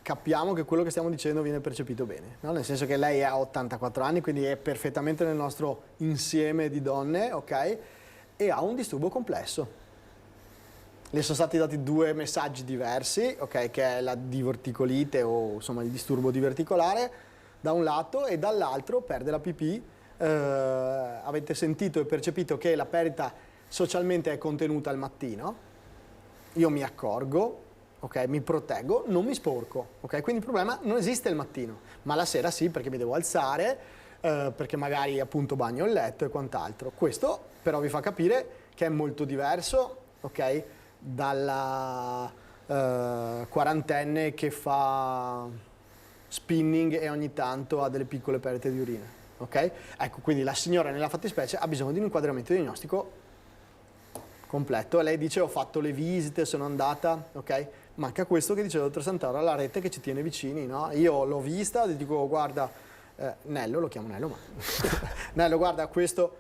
capiamo che quello che stiamo dicendo viene percepito bene, no? Nel senso che lei ha 84 anni, quindi è perfettamente nel nostro insieme di donne, ok? E ha un disturbo complesso. Le sono stati dati 2 messaggi diversi, ok? Che è la diverticolite o insomma il disturbo diverticolare da un lato e dall'altro perde la pipì. Avete sentito e percepito che la perdita socialmente è contenuta al mattino, io mi accorgo, ok, mi proteggo, non mi sporco, ok? Quindi il problema non esiste il mattino, ma la sera sì, perché mi devo alzare, perché magari appunto bagno il letto e quant'altro. Questo però vi fa capire che è molto diverso, ok, dalla quarantenne che fa spinning e ogni tanto ha delle piccole perdite di urina, ok? Ecco, quindi la signora nella fattispecie ha bisogno di un inquadramento diagnostico completo. E lei dice ho fatto le visite, sono andata, ok? Manca questo che dice il dottor Santoro, la rete che ci tiene vicini, no? Io l'ho vista, gli dico guarda, Nello, lo chiamo Nello, ma Nello guarda questa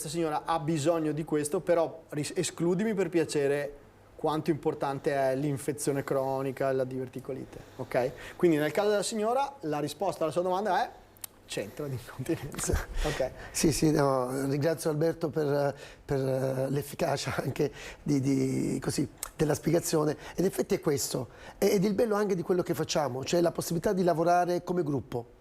signora ha bisogno di questo, però escludimi per piacere quanto importante è l'infezione cronica, la diverticolite, ok? Quindi nel caso della signora la risposta alla sua domanda è centro di incontinenza. Okay. Sì, no, ringrazio Alberto per l'efficacia anche della spiegazione. Ed in effetti è questo, ed il bello anche di quello che facciamo, cioè la possibilità di lavorare come gruppo.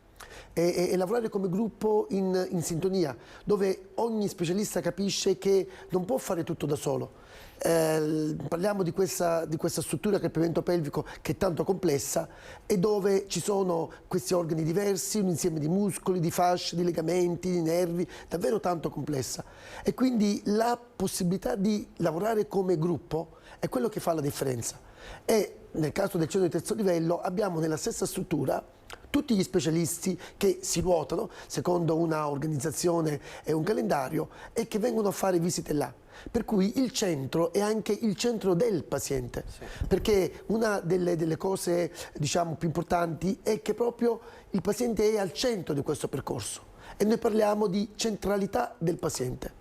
E lavorare come gruppo in sintonia, dove ogni specialista capisce che non può fare tutto da solo. Parliamo di questa struttura che è il pavimento pelvico, che è tanto complessa e dove ci sono questi organi diversi, un insieme di muscoli, di fasce, di legamenti, di nervi, davvero tanto complessa. E quindi la possibilità di lavorare come gruppo è quello che fa la differenza. E nel caso del centro di terzo livello abbiamo nella stessa struttura tutti gli specialisti che si ruotano secondo una organizzazione e un calendario e che vengono a fare visite là. Per cui il centro è anche il centro del paziente, sì. Perché una delle cose diciamo più importanti è che proprio il paziente è al centro di questo percorso e noi parliamo di centralità del paziente.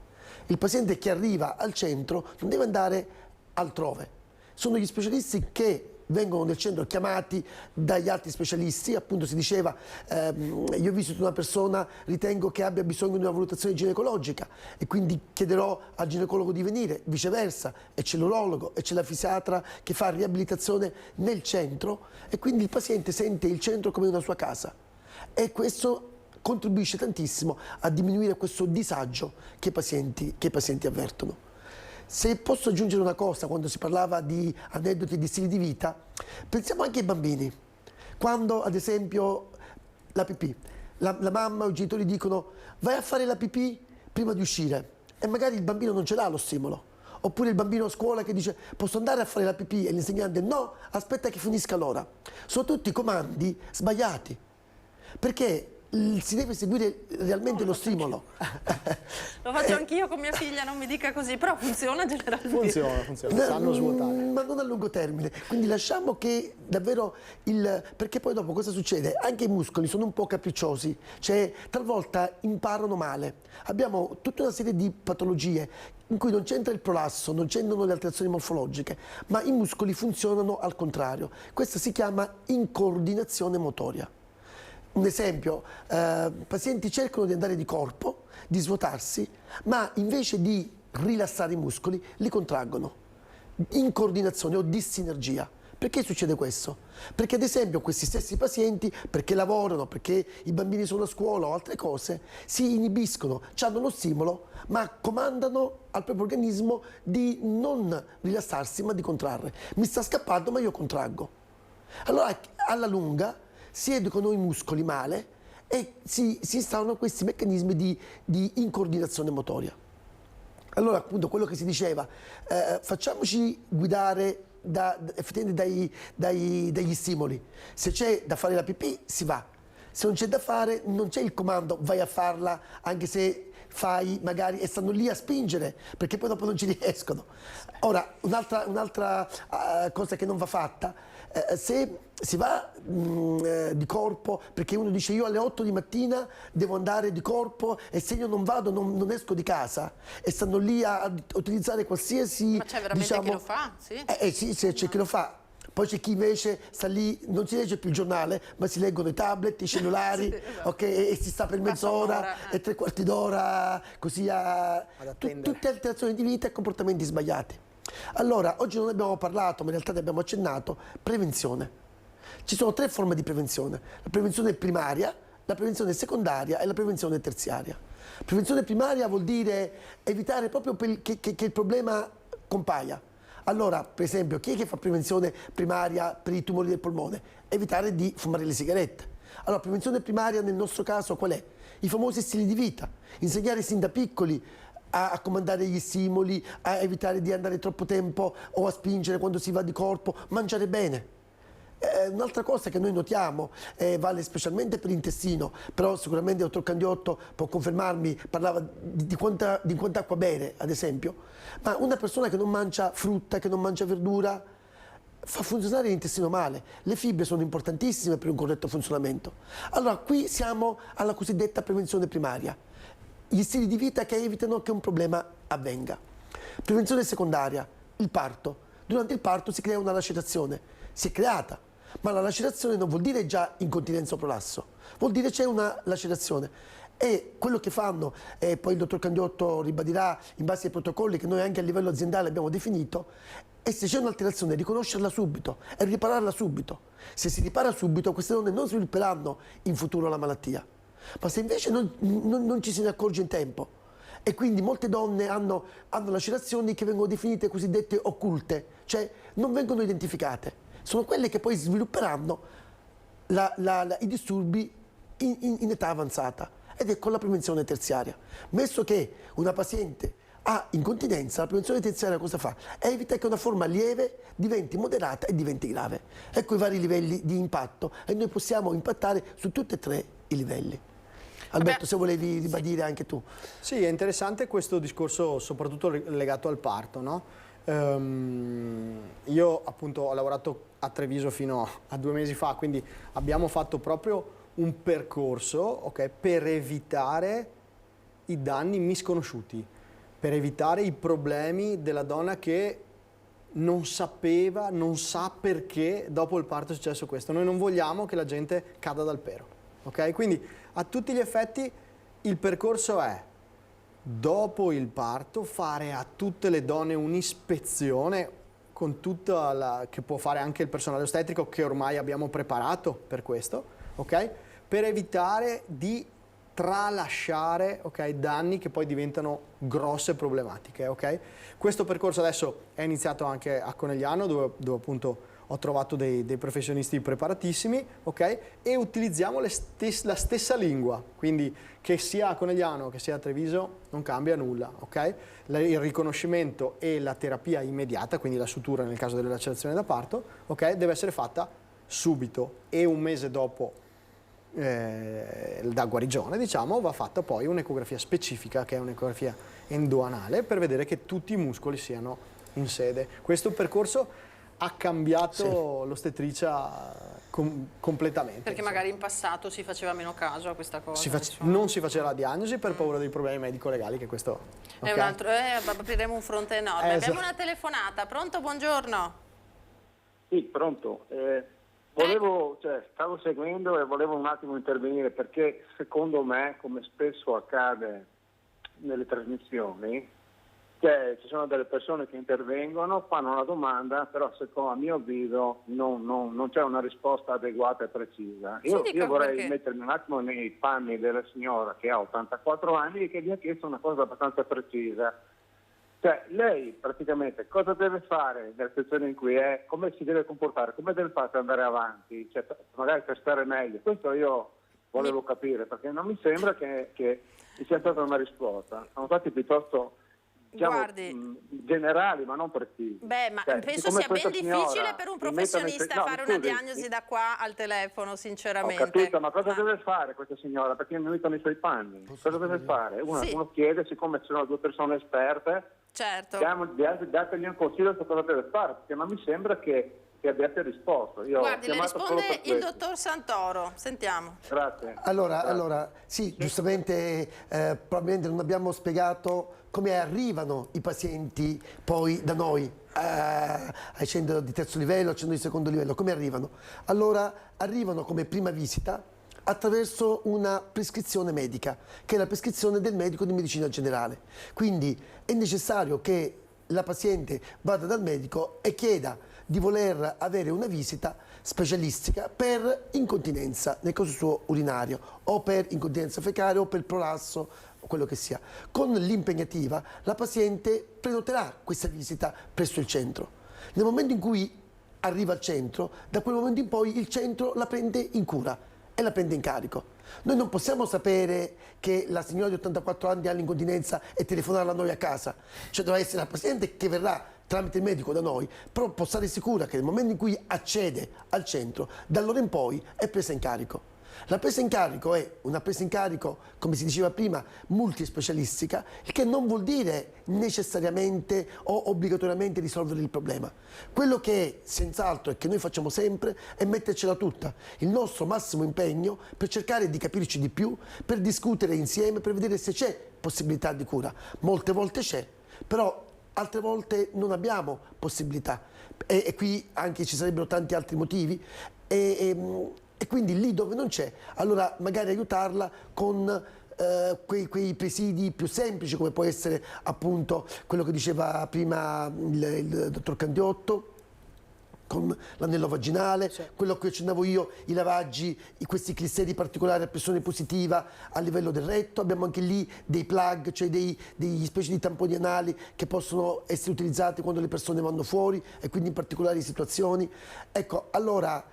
Il paziente che arriva al centro non deve andare altrove. sono gli specialisti che vengono nel centro chiamati dagli altri specialisti, appunto si diceva io ho visto una persona, ritengo che abbia bisogno di una valutazione ginecologica e quindi chiederò al ginecologo di venire, viceversa, e c'è l'urologo e c'è la fisiatra che fa riabilitazione nel centro e quindi il paziente sente il centro come una sua casa e questo contribuisce tantissimo a diminuire questo disagio che i pazienti avvertono. Se posso aggiungere una cosa, quando si parlava di aneddoti e di stili di vita, pensiamo anche ai bambini. Quando, ad esempio, la pipì, la mamma o i genitori dicono vai a fare la pipì prima di uscire e magari il bambino non ce l'ha lo stimolo. Oppure il bambino a scuola che dice posso andare a fare la pipì e l'insegnante no, aspetta che finisca l'ora. Sono tutti comandi sbagliati, perché si deve seguire realmente lo stimolo. Lo faccio anch'io con mia figlia, non mi dica così, però funziona generalmente. Funziona, sanno svuotare. Ma non a lungo termine, quindi lasciamo che davvero perché poi dopo cosa succede? Anche i muscoli sono un po' capricciosi, cioè talvolta imparano male. Abbiamo tutta una serie di patologie in cui non c'entra il prolasso, non c'entrano le alterazioni morfologiche, ma i muscoli funzionano al contrario. Questa si chiama incoordinazione motoria. Un esempio, pazienti cercano di andare di corpo, di svuotarsi, ma invece di rilassare i muscoli, li contraggono. Incoordinazione o dissinergia. Perché succede questo? Perché ad esempio questi stessi pazienti, perché lavorano, perché i bambini sono a scuola o altre cose, si inibiscono, hanno lo stimolo, ma comandano al proprio organismo di non rilassarsi, ma di contrarre. Mi sta scappando, ma io contraggo. Allora, alla lunga, si educano i muscoli male e si instaurano questi meccanismi di incoordinazione motoria. Allora appunto quello che si diceva, facciamoci guidare effettivamente dagli stimoli. Se c'è da fare la pipì si va, se non c'è da fare non c'è il comando vai a farla anche se fai magari e stanno lì a spingere perché poi dopo non ci riescono. Ora un'altra cosa che non va fatta, se si va di corpo perché uno dice io alle 8 di mattina devo andare di corpo e se io non vado non esco di casa e stanno lì a utilizzare qualsiasi... Ma c'è veramente chi lo fa? Sì, sì, c'è chi lo fa. Poi c'è chi invece sta lì, non si legge più il giornale, ma si leggono i tablet, i cellulari, sì, esatto. Okay, e si sta per mezz'ora e 3/4 d'ora così tutte alterazioni di vita e comportamenti sbagliati. Allora, oggi non abbiamo parlato, ma in realtà ne abbiamo accennato, prevenzione. Ci sono 3 forme di prevenzione: la prevenzione primaria, la prevenzione secondaria e la prevenzione terziaria. Prevenzione primaria vuol dire evitare proprio che il problema compaia. Allora, per esempio, chi è che fa prevenzione primaria per i tumori del polmone? Evitare di fumare le sigarette. Allora, prevenzione primaria nel nostro caso qual è? I famosi stili di vita. Insegnare sin da piccoli a comandare gli stimoli, a evitare di andare troppo tempo o a spingere quando si va di corpo, mangiare bene. Un'altra cosa che noi notiamo, vale specialmente per l'intestino, però sicuramente il dottor Candiotto può confermarmi, parlava di quanta acqua bere, ad esempio, ma una persona che non mangia frutta, che non mangia verdura, fa funzionare l'intestino male. Le fibre sono importantissime per un corretto funzionamento. Allora, qui siamo alla cosiddetta prevenzione primaria, gli stili di vita che evitano che un problema avvenga. Prevenzione secondaria, il parto. Durante il parto si crea una lacerazione, si è creata. Ma la lacerazione non vuol dire già incontinenza o prolasso, vuol dire c'è una lacerazione. E quello che fanno, e poi il dottor Candiotto ribadirà in base ai protocolli che noi anche a livello aziendale abbiamo definito, è se c'è un'alterazione riconoscerla subito e ripararla subito. Se si ripara subito queste donne non svilupperanno in futuro la malattia. Ma se invece non ci se ne accorge in tempo, e quindi molte donne hanno lacerazioni che vengono definite cosiddette occulte, cioè non vengono identificate. Sono quelle che poi svilupperanno i disturbi in età avanzata ed è con la prevenzione terziaria. Messo che una paziente ha incontinenza, la prevenzione terziaria cosa fa? Evita che una forma lieve diventi moderata e diventi grave. Ecco i vari livelli di impatto e noi possiamo impattare su tutti e 3 i livelli. Alberto, se volevi ribadire anche tu. Sì, è interessante questo discorso soprattutto legato al parto, no? Io appunto ho lavorato a Treviso fino a 2 mesi fa, quindi abbiamo fatto proprio un percorso, okay, per evitare i danni misconosciuti, per evitare i problemi della donna che non sapeva, non sa perché dopo il parto è successo questo. Noi non vogliamo che la gente cada dal pero, ok? Quindi a tutti gli effetti il percorso è, dopo il parto, fare a tutte le donne un'ispezione con tutta che può fare anche il personale ostetrico, che ormai abbiamo preparato per questo, ok? Per evitare di tralasciare, ok, danni che poi diventano grosse problematiche, ok? Questo percorso adesso è iniziato anche a Conegliano, dove appunto ho trovato dei professionisti preparatissimi, ok? E utilizziamo la stessa lingua, quindi che sia a Conegliano che sia a Treviso non cambia nulla, ok? Il riconoscimento e la terapia immediata, quindi la sutura nel caso delle lacerazioni da parto, ok? Deve essere fatta subito, e un mese dopo da guarigione, diciamo, va fatta poi un'ecografia specifica, che è un'ecografia endoanale, per vedere che tutti i muscoli siano in sede. Questo percorso ha cambiato l'ostetricia completamente. Perché magari in passato si faceva meno caso a questa cosa. Non si faceva la diagnosi per paura dei problemi medico-legali, che questo è un altro, apriremo un fronte enorme. Abbiamo una telefonata. Pronto? Buongiorno. Sì, pronto. Stavo seguendo e volevo un attimo intervenire, perché secondo me, come spesso accade nelle trasmissioni, ci sono delle persone che intervengono, fanno una domanda, però a mio avviso non c'è una risposta adeguata e precisa. Io vorrei mettermi un attimo nei panni della signora che ha 84 anni e che mi ha chiesto una cosa abbastanza precisa. Cioè, lei praticamente cosa deve fare nella situazione in cui è, come si deve comportare, come deve fare per andare avanti, cioè, magari per stare meglio. Questo io volevo capire, perché non mi sembra che ci sia stata una risposta. Sono stati piuttosto, diciamo, generali, ma non precisi. Beh, ma penso sia ben difficile per un professionista fare una diagnosi da qua al telefono, sinceramente. Ho capito, ma cosa deve fare questa signora? Perché mi mettono i suoi panni. Cosa deve fare? Uno chiede, siccome ci sono due persone esperte, certo, dategli un consiglio su cosa deve fare, perché non mi sembra che abbiate risposto. Guardi, le risponde il dottor Santoro. Sentiamo. Grazie. Allora, sì, giustamente probabilmente non abbiamo spiegato come arrivano i pazienti poi da noi ai centri di terzo livello, al centro di secondo livello. Come arrivano? Allora, arrivano come prima visita attraverso una prescrizione medica, che è la prescrizione del medico di medicina generale. Quindi è necessario che la paziente vada dal medico e chieda di voler avere una visita specialistica per incontinenza nel caso suo urinario, o per incontinenza fecale, o per prolasso, o quello che sia. Con l'impegnativa la paziente prenoterà questa visita presso il centro. Nel momento in cui arriva al centro, da quel momento in poi il centro la prende in cura e la prende in carico. Noi non possiamo sapere che la signora di 84 anni ha l'incontinenza e telefonarla a noi a casa. Cioè dovrà essere la paziente che verrà tramite il medico da noi, però può stare sicura che nel momento in cui accede al centro, da allora in poi è presa in carico. La presa in carico è una presa in carico, come si diceva prima, multispecialistica, il che non vuol dire necessariamente o obbligatoriamente risolvere il problema. Quello che è senz'altro e che noi facciamo sempre è mettercela tutta, il nostro massimo impegno per cercare di capirci di più, per discutere insieme, per vedere se c'è possibilità di cura. Molte volte c'è, però altre volte non abbiamo possibilità e qui anche ci sarebbero tanti altri motivi e quindi lì dove non c'è, allora magari aiutarla con quei presidi più semplici, come può essere appunto quello che diceva prima il dottor Candiotto, con l'anello vaginale, quello che accennavo io, i lavaggi, questi clisteri particolari a pressione positiva a livello del retto. Abbiamo anche lì dei plug, cioè degli specie di tamponi anali che possono essere utilizzati quando le persone vanno fuori e quindi in particolari situazioni. Ecco, allora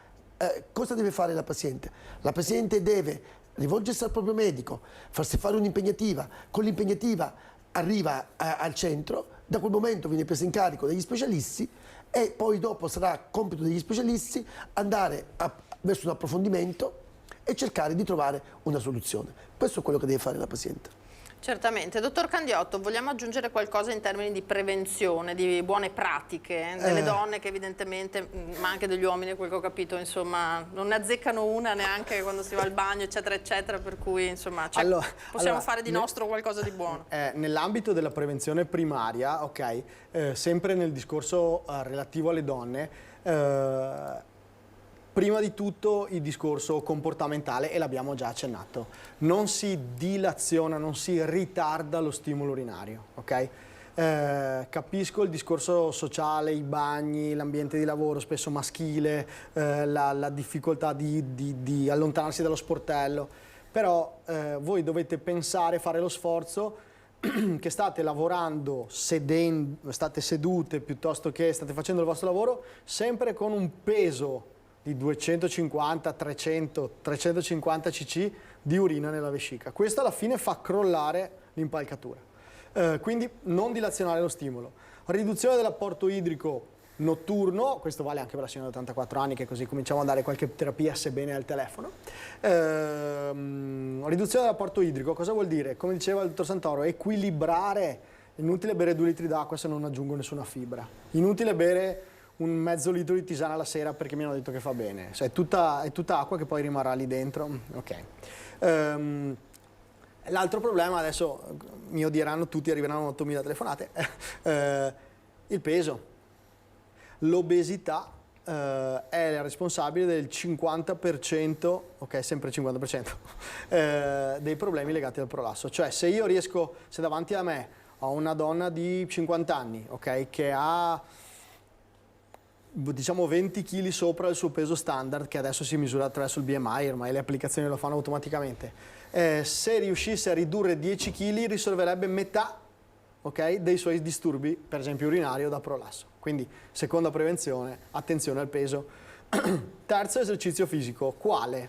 cosa deve fare la paziente? La paziente deve rivolgersi al proprio medico, farsi fare un'impegnativa, con l'impegnativa arriva al centro, da quel momento viene presa in carico dagli specialisti e poi dopo sarà compito degli specialisti andare verso un approfondimento e cercare di trovare una soluzione. Questo è quello che deve fare la paziente. Certamente. Dottor Candiotto, vogliamo aggiungere qualcosa in termini di prevenzione, di buone pratiche delle donne che evidentemente, ma anche degli uomini, quel che ho capito, insomma, non ne azzeccano una neanche quando si va al bagno, eccetera, eccetera, per cui, insomma, possiamo fare di nostro qualcosa di buono. Nell'ambito della prevenzione primaria, ok, sempre nel discorso relativo alle donne, prima di tutto il discorso comportamentale, e l'abbiamo già accennato, non si dilaziona, non si ritarda lo stimolo urinario, ok? Capisco il discorso sociale, i bagni, l'ambiente di lavoro spesso maschile, la difficoltà di allontanarsi dallo sportello, però voi dovete pensare, fare lo sforzo che state lavorando state sedute piuttosto che state facendo il vostro lavoro sempre con un peso di 250, 300, 350 cc di urina nella vescica. Questo alla fine fa crollare l'impalcatura. Quindi non dilazionare lo stimolo. Riduzione dell'apporto idrico notturno, questo vale anche per la signora di 84 anni che così cominciamo a dare qualche terapia sebbene al telefono. Riduzione dell'apporto idrico, cosa vuol dire? Come diceva il dottor Santoro, equilibrare. Inutile bere 2 litri d'acqua se non aggiungo nessuna fibra. Inutile bere un mezzo litro di tisana la sera perché mi hanno detto che fa bene. Cioè, è tutta acqua che poi rimarrà lì dentro. Ok. L'altro problema, adesso mi odieranno tutti, arriveranno 8000 telefonate, il peso. L'obesità è responsabile del 50%, ok, sempre il 50%, dei problemi legati al prolasso. Cioè, se io riesco, se davanti a me ho una donna di 50 anni, ok, che ha diciamo 20 kg sopra il suo peso standard, che adesso si misura attraverso il BMI, ormai le applicazioni lo fanno automaticamente, se riuscisse a ridurre 10 kg risolverebbe metà, ok, dei suoi disturbi, per esempio urinario, da prolasso. Quindi seconda prevenzione, attenzione al peso. Terzo, esercizio fisico. Quale?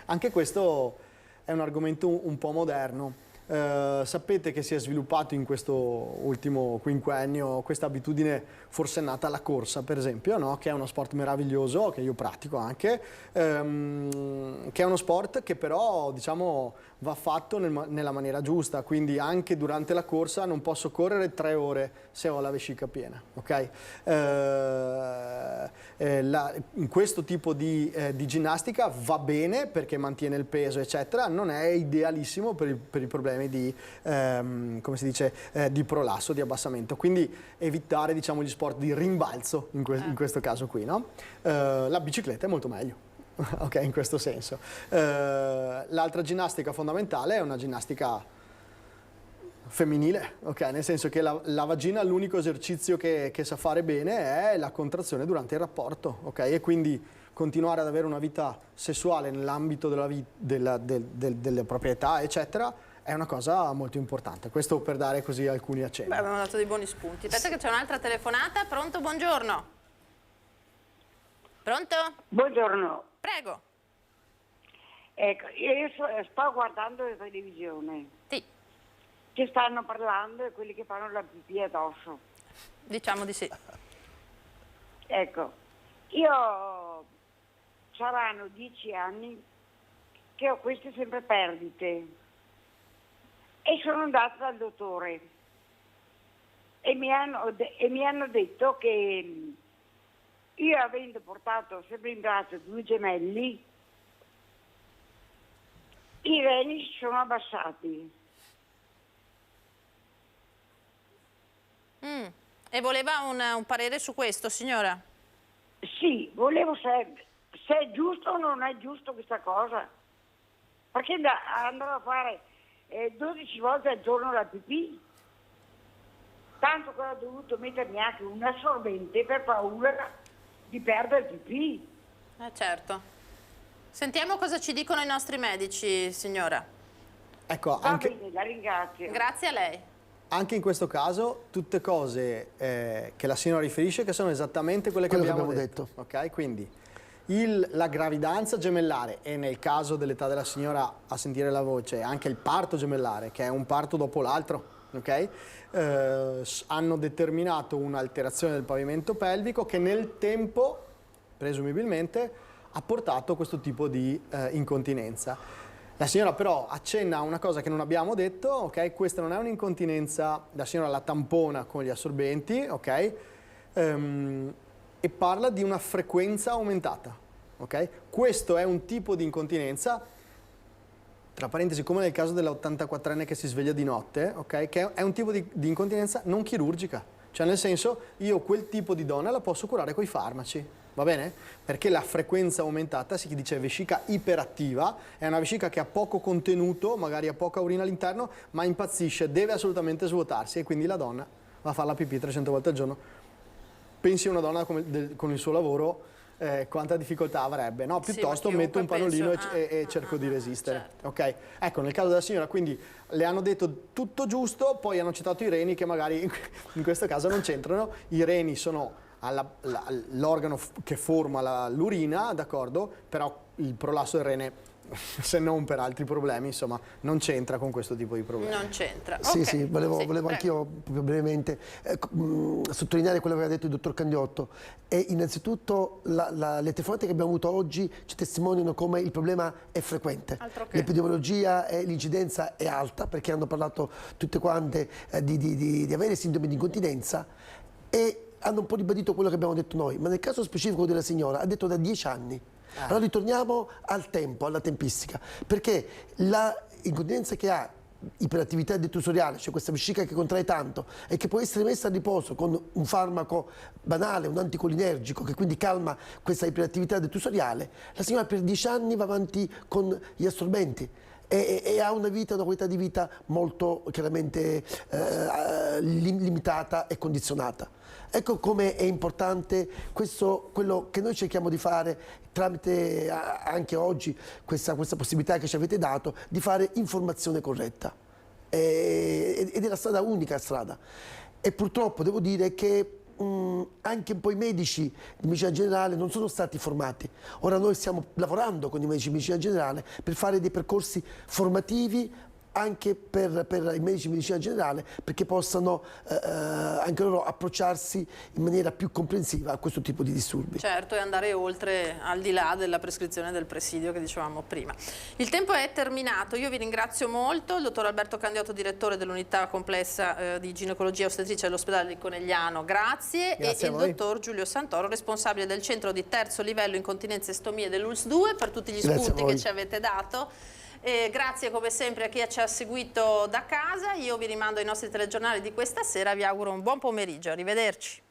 Anche questo è un argomento un po' moderno. Sapete che si è sviluppato in questo ultimo quinquennio questa abitudine forsennata alla corsa, per esempio, no? Che è uno sport meraviglioso, che io pratico anche, che è uno sport che però, diciamo, va fatto nella maniera giusta, quindi anche durante la corsa non posso correre 3 ore se ho la vescica piena, ok? Questo tipo di ginnastica va bene perché mantiene il peso, eccetera, non è idealissimo per i problemi di, come si dice, di prolasso, di abbassamento, quindi evitare, diciamo, gli sport di rimbalzo in questo caso qui, no? La bicicletta è molto meglio. Ok, in questo senso. L'altra ginnastica fondamentale è una ginnastica femminile, ok? Nel senso che la vagina, l'unico esercizio che sa fare bene è la contrazione durante il rapporto, ok? E quindi continuare ad avere una vita sessuale nell'ambito delle proprietà, eccetera, è una cosa molto importante. Questo per dare così alcuni accenni. Beh, abbiamo dato dei buoni spunti. Aspetta che c'è un'altra telefonata. Pronto? Buongiorno. Pronto? Buongiorno. Prego. Ecco, io sto guardando la televisione. Sì. Che stanno parlando e quelli che fanno la pipì addosso. Diciamo di sì. Ecco, io saranno 10 anni che ho queste sempre perdite e sono andata dal dottore e mi hanno detto che io, avendo portato sempre in braccio 2 gemelli, i reni si sono abbassati. E voleva un parere su questo, signora? Sì, volevo se è giusto o non è giusto questa cosa. Perché andavo a fare 12 volte al giorno la pipì, tanto che ho dovuto mettermi anche un assorbente per paura di perdere il pipì. Certo. Sentiamo cosa ci dicono i nostri medici, signora. Ecco, Va bene, la ringrazio. Grazie a lei. Anche in questo caso, tutte cose che la signora riferisce che sono esattamente quelle che abbiamo detto. Ok? Quindi la gravidanza gemellare e nel caso dell'età della signora a sentire la voce, anche il parto gemellare, che è un parto dopo l'altro, ok? Hanno determinato un'alterazione del pavimento pelvico che nel tempo, presumibilmente, ha portato a questo tipo di incontinenza. La signora però accenna a una cosa che non abbiamo detto, ok? Questa non è un'incontinenza, la signora la tampona con gli assorbenti, ok? E parla di una frequenza aumentata, ok? Questo è un tipo di incontinenza, tra parentesi, come nel caso dell'84enne che si sveglia di notte, ok? Che è un tipo di incontinenza non chirurgica, cioè nel senso io quel tipo di donna la posso curare coi farmaci. Va bene? Perché la frequenza aumentata, si dice vescica iperattiva, è una vescica che ha poco contenuto, magari ha poca urina all'interno, ma impazzisce, deve assolutamente svuotarsi e quindi la donna va a fare la pipì 300 volte al giorno. Pensi a una donna con il suo lavoro quanta difficoltà avrebbe, no? Piuttosto metto un pannolino e cerco di resistere. Certo. Ok? Ecco, nel caso della signora, quindi le hanno detto tutto giusto, poi hanno citato i reni che magari in questo caso non c'entrano. I reni sono l'organo che forma l'urina, d'accordo? Però il prolasso del rene, se non per altri problemi, insomma, non c'entra con questo tipo di problemi. Non c'entra. Sì, Ok. sì, volevo anch'io proprio brevemente sottolineare quello che aveva detto il dottor Candiotto. E innanzitutto le telefonate che abbiamo avuto oggi ci testimoniano come il problema è frequente. L'epidemiologia e l'incidenza è alta, perché hanno parlato tutte quante di avere sintomi di incontinenza, e hanno un po' ribadito quello che abbiamo detto noi, ma nel caso specifico della signora ha detto da 10 anni. Allora ritorniamo al tempo, alla tempistica, perché la incontinenza che ha iperattività detrusoriale, cioè questa vescica che contrae tanto e che può essere messa a riposo con un farmaco banale, un anticolinergico che quindi calma questa iperattività detrusoriale, la signora per 10 anni va avanti con gli assorbenti e ha una qualità di vita molto chiaramente limitata e condizionata. Ecco come è importante quello che noi cerchiamo di fare tramite anche oggi questa possibilità che ci avete dato di fare informazione corretta. Ed è la strada, unica strada. E purtroppo devo dire che anche un po' i medici di medicina generale non sono stati formati. Ora noi stiamo lavorando con i medici di medicina generale per fare dei percorsi formativi anche per i medici di medicina generale, perché possano anche loro approcciarsi in maniera più comprensiva a questo tipo di disturbi. Certo, e andare oltre, al di là della prescrizione del presidio che dicevamo prima. Il tempo è terminato, io vi ringrazio molto, il dottor Alberto Candiotto, direttore dell'unità complessa di ginecologia e ostetricia dell'ospedale di Conegliano, grazie e il dottor Giulio Santoro, responsabile del centro di terzo livello incontinenza e stomie dell'ULS 2, per tutti gli spunti che ci avete dato. Grazie come sempre a chi ci ha seguito da casa, io vi rimando ai nostri telegiornali di questa sera, vi auguro un buon pomeriggio, arrivederci.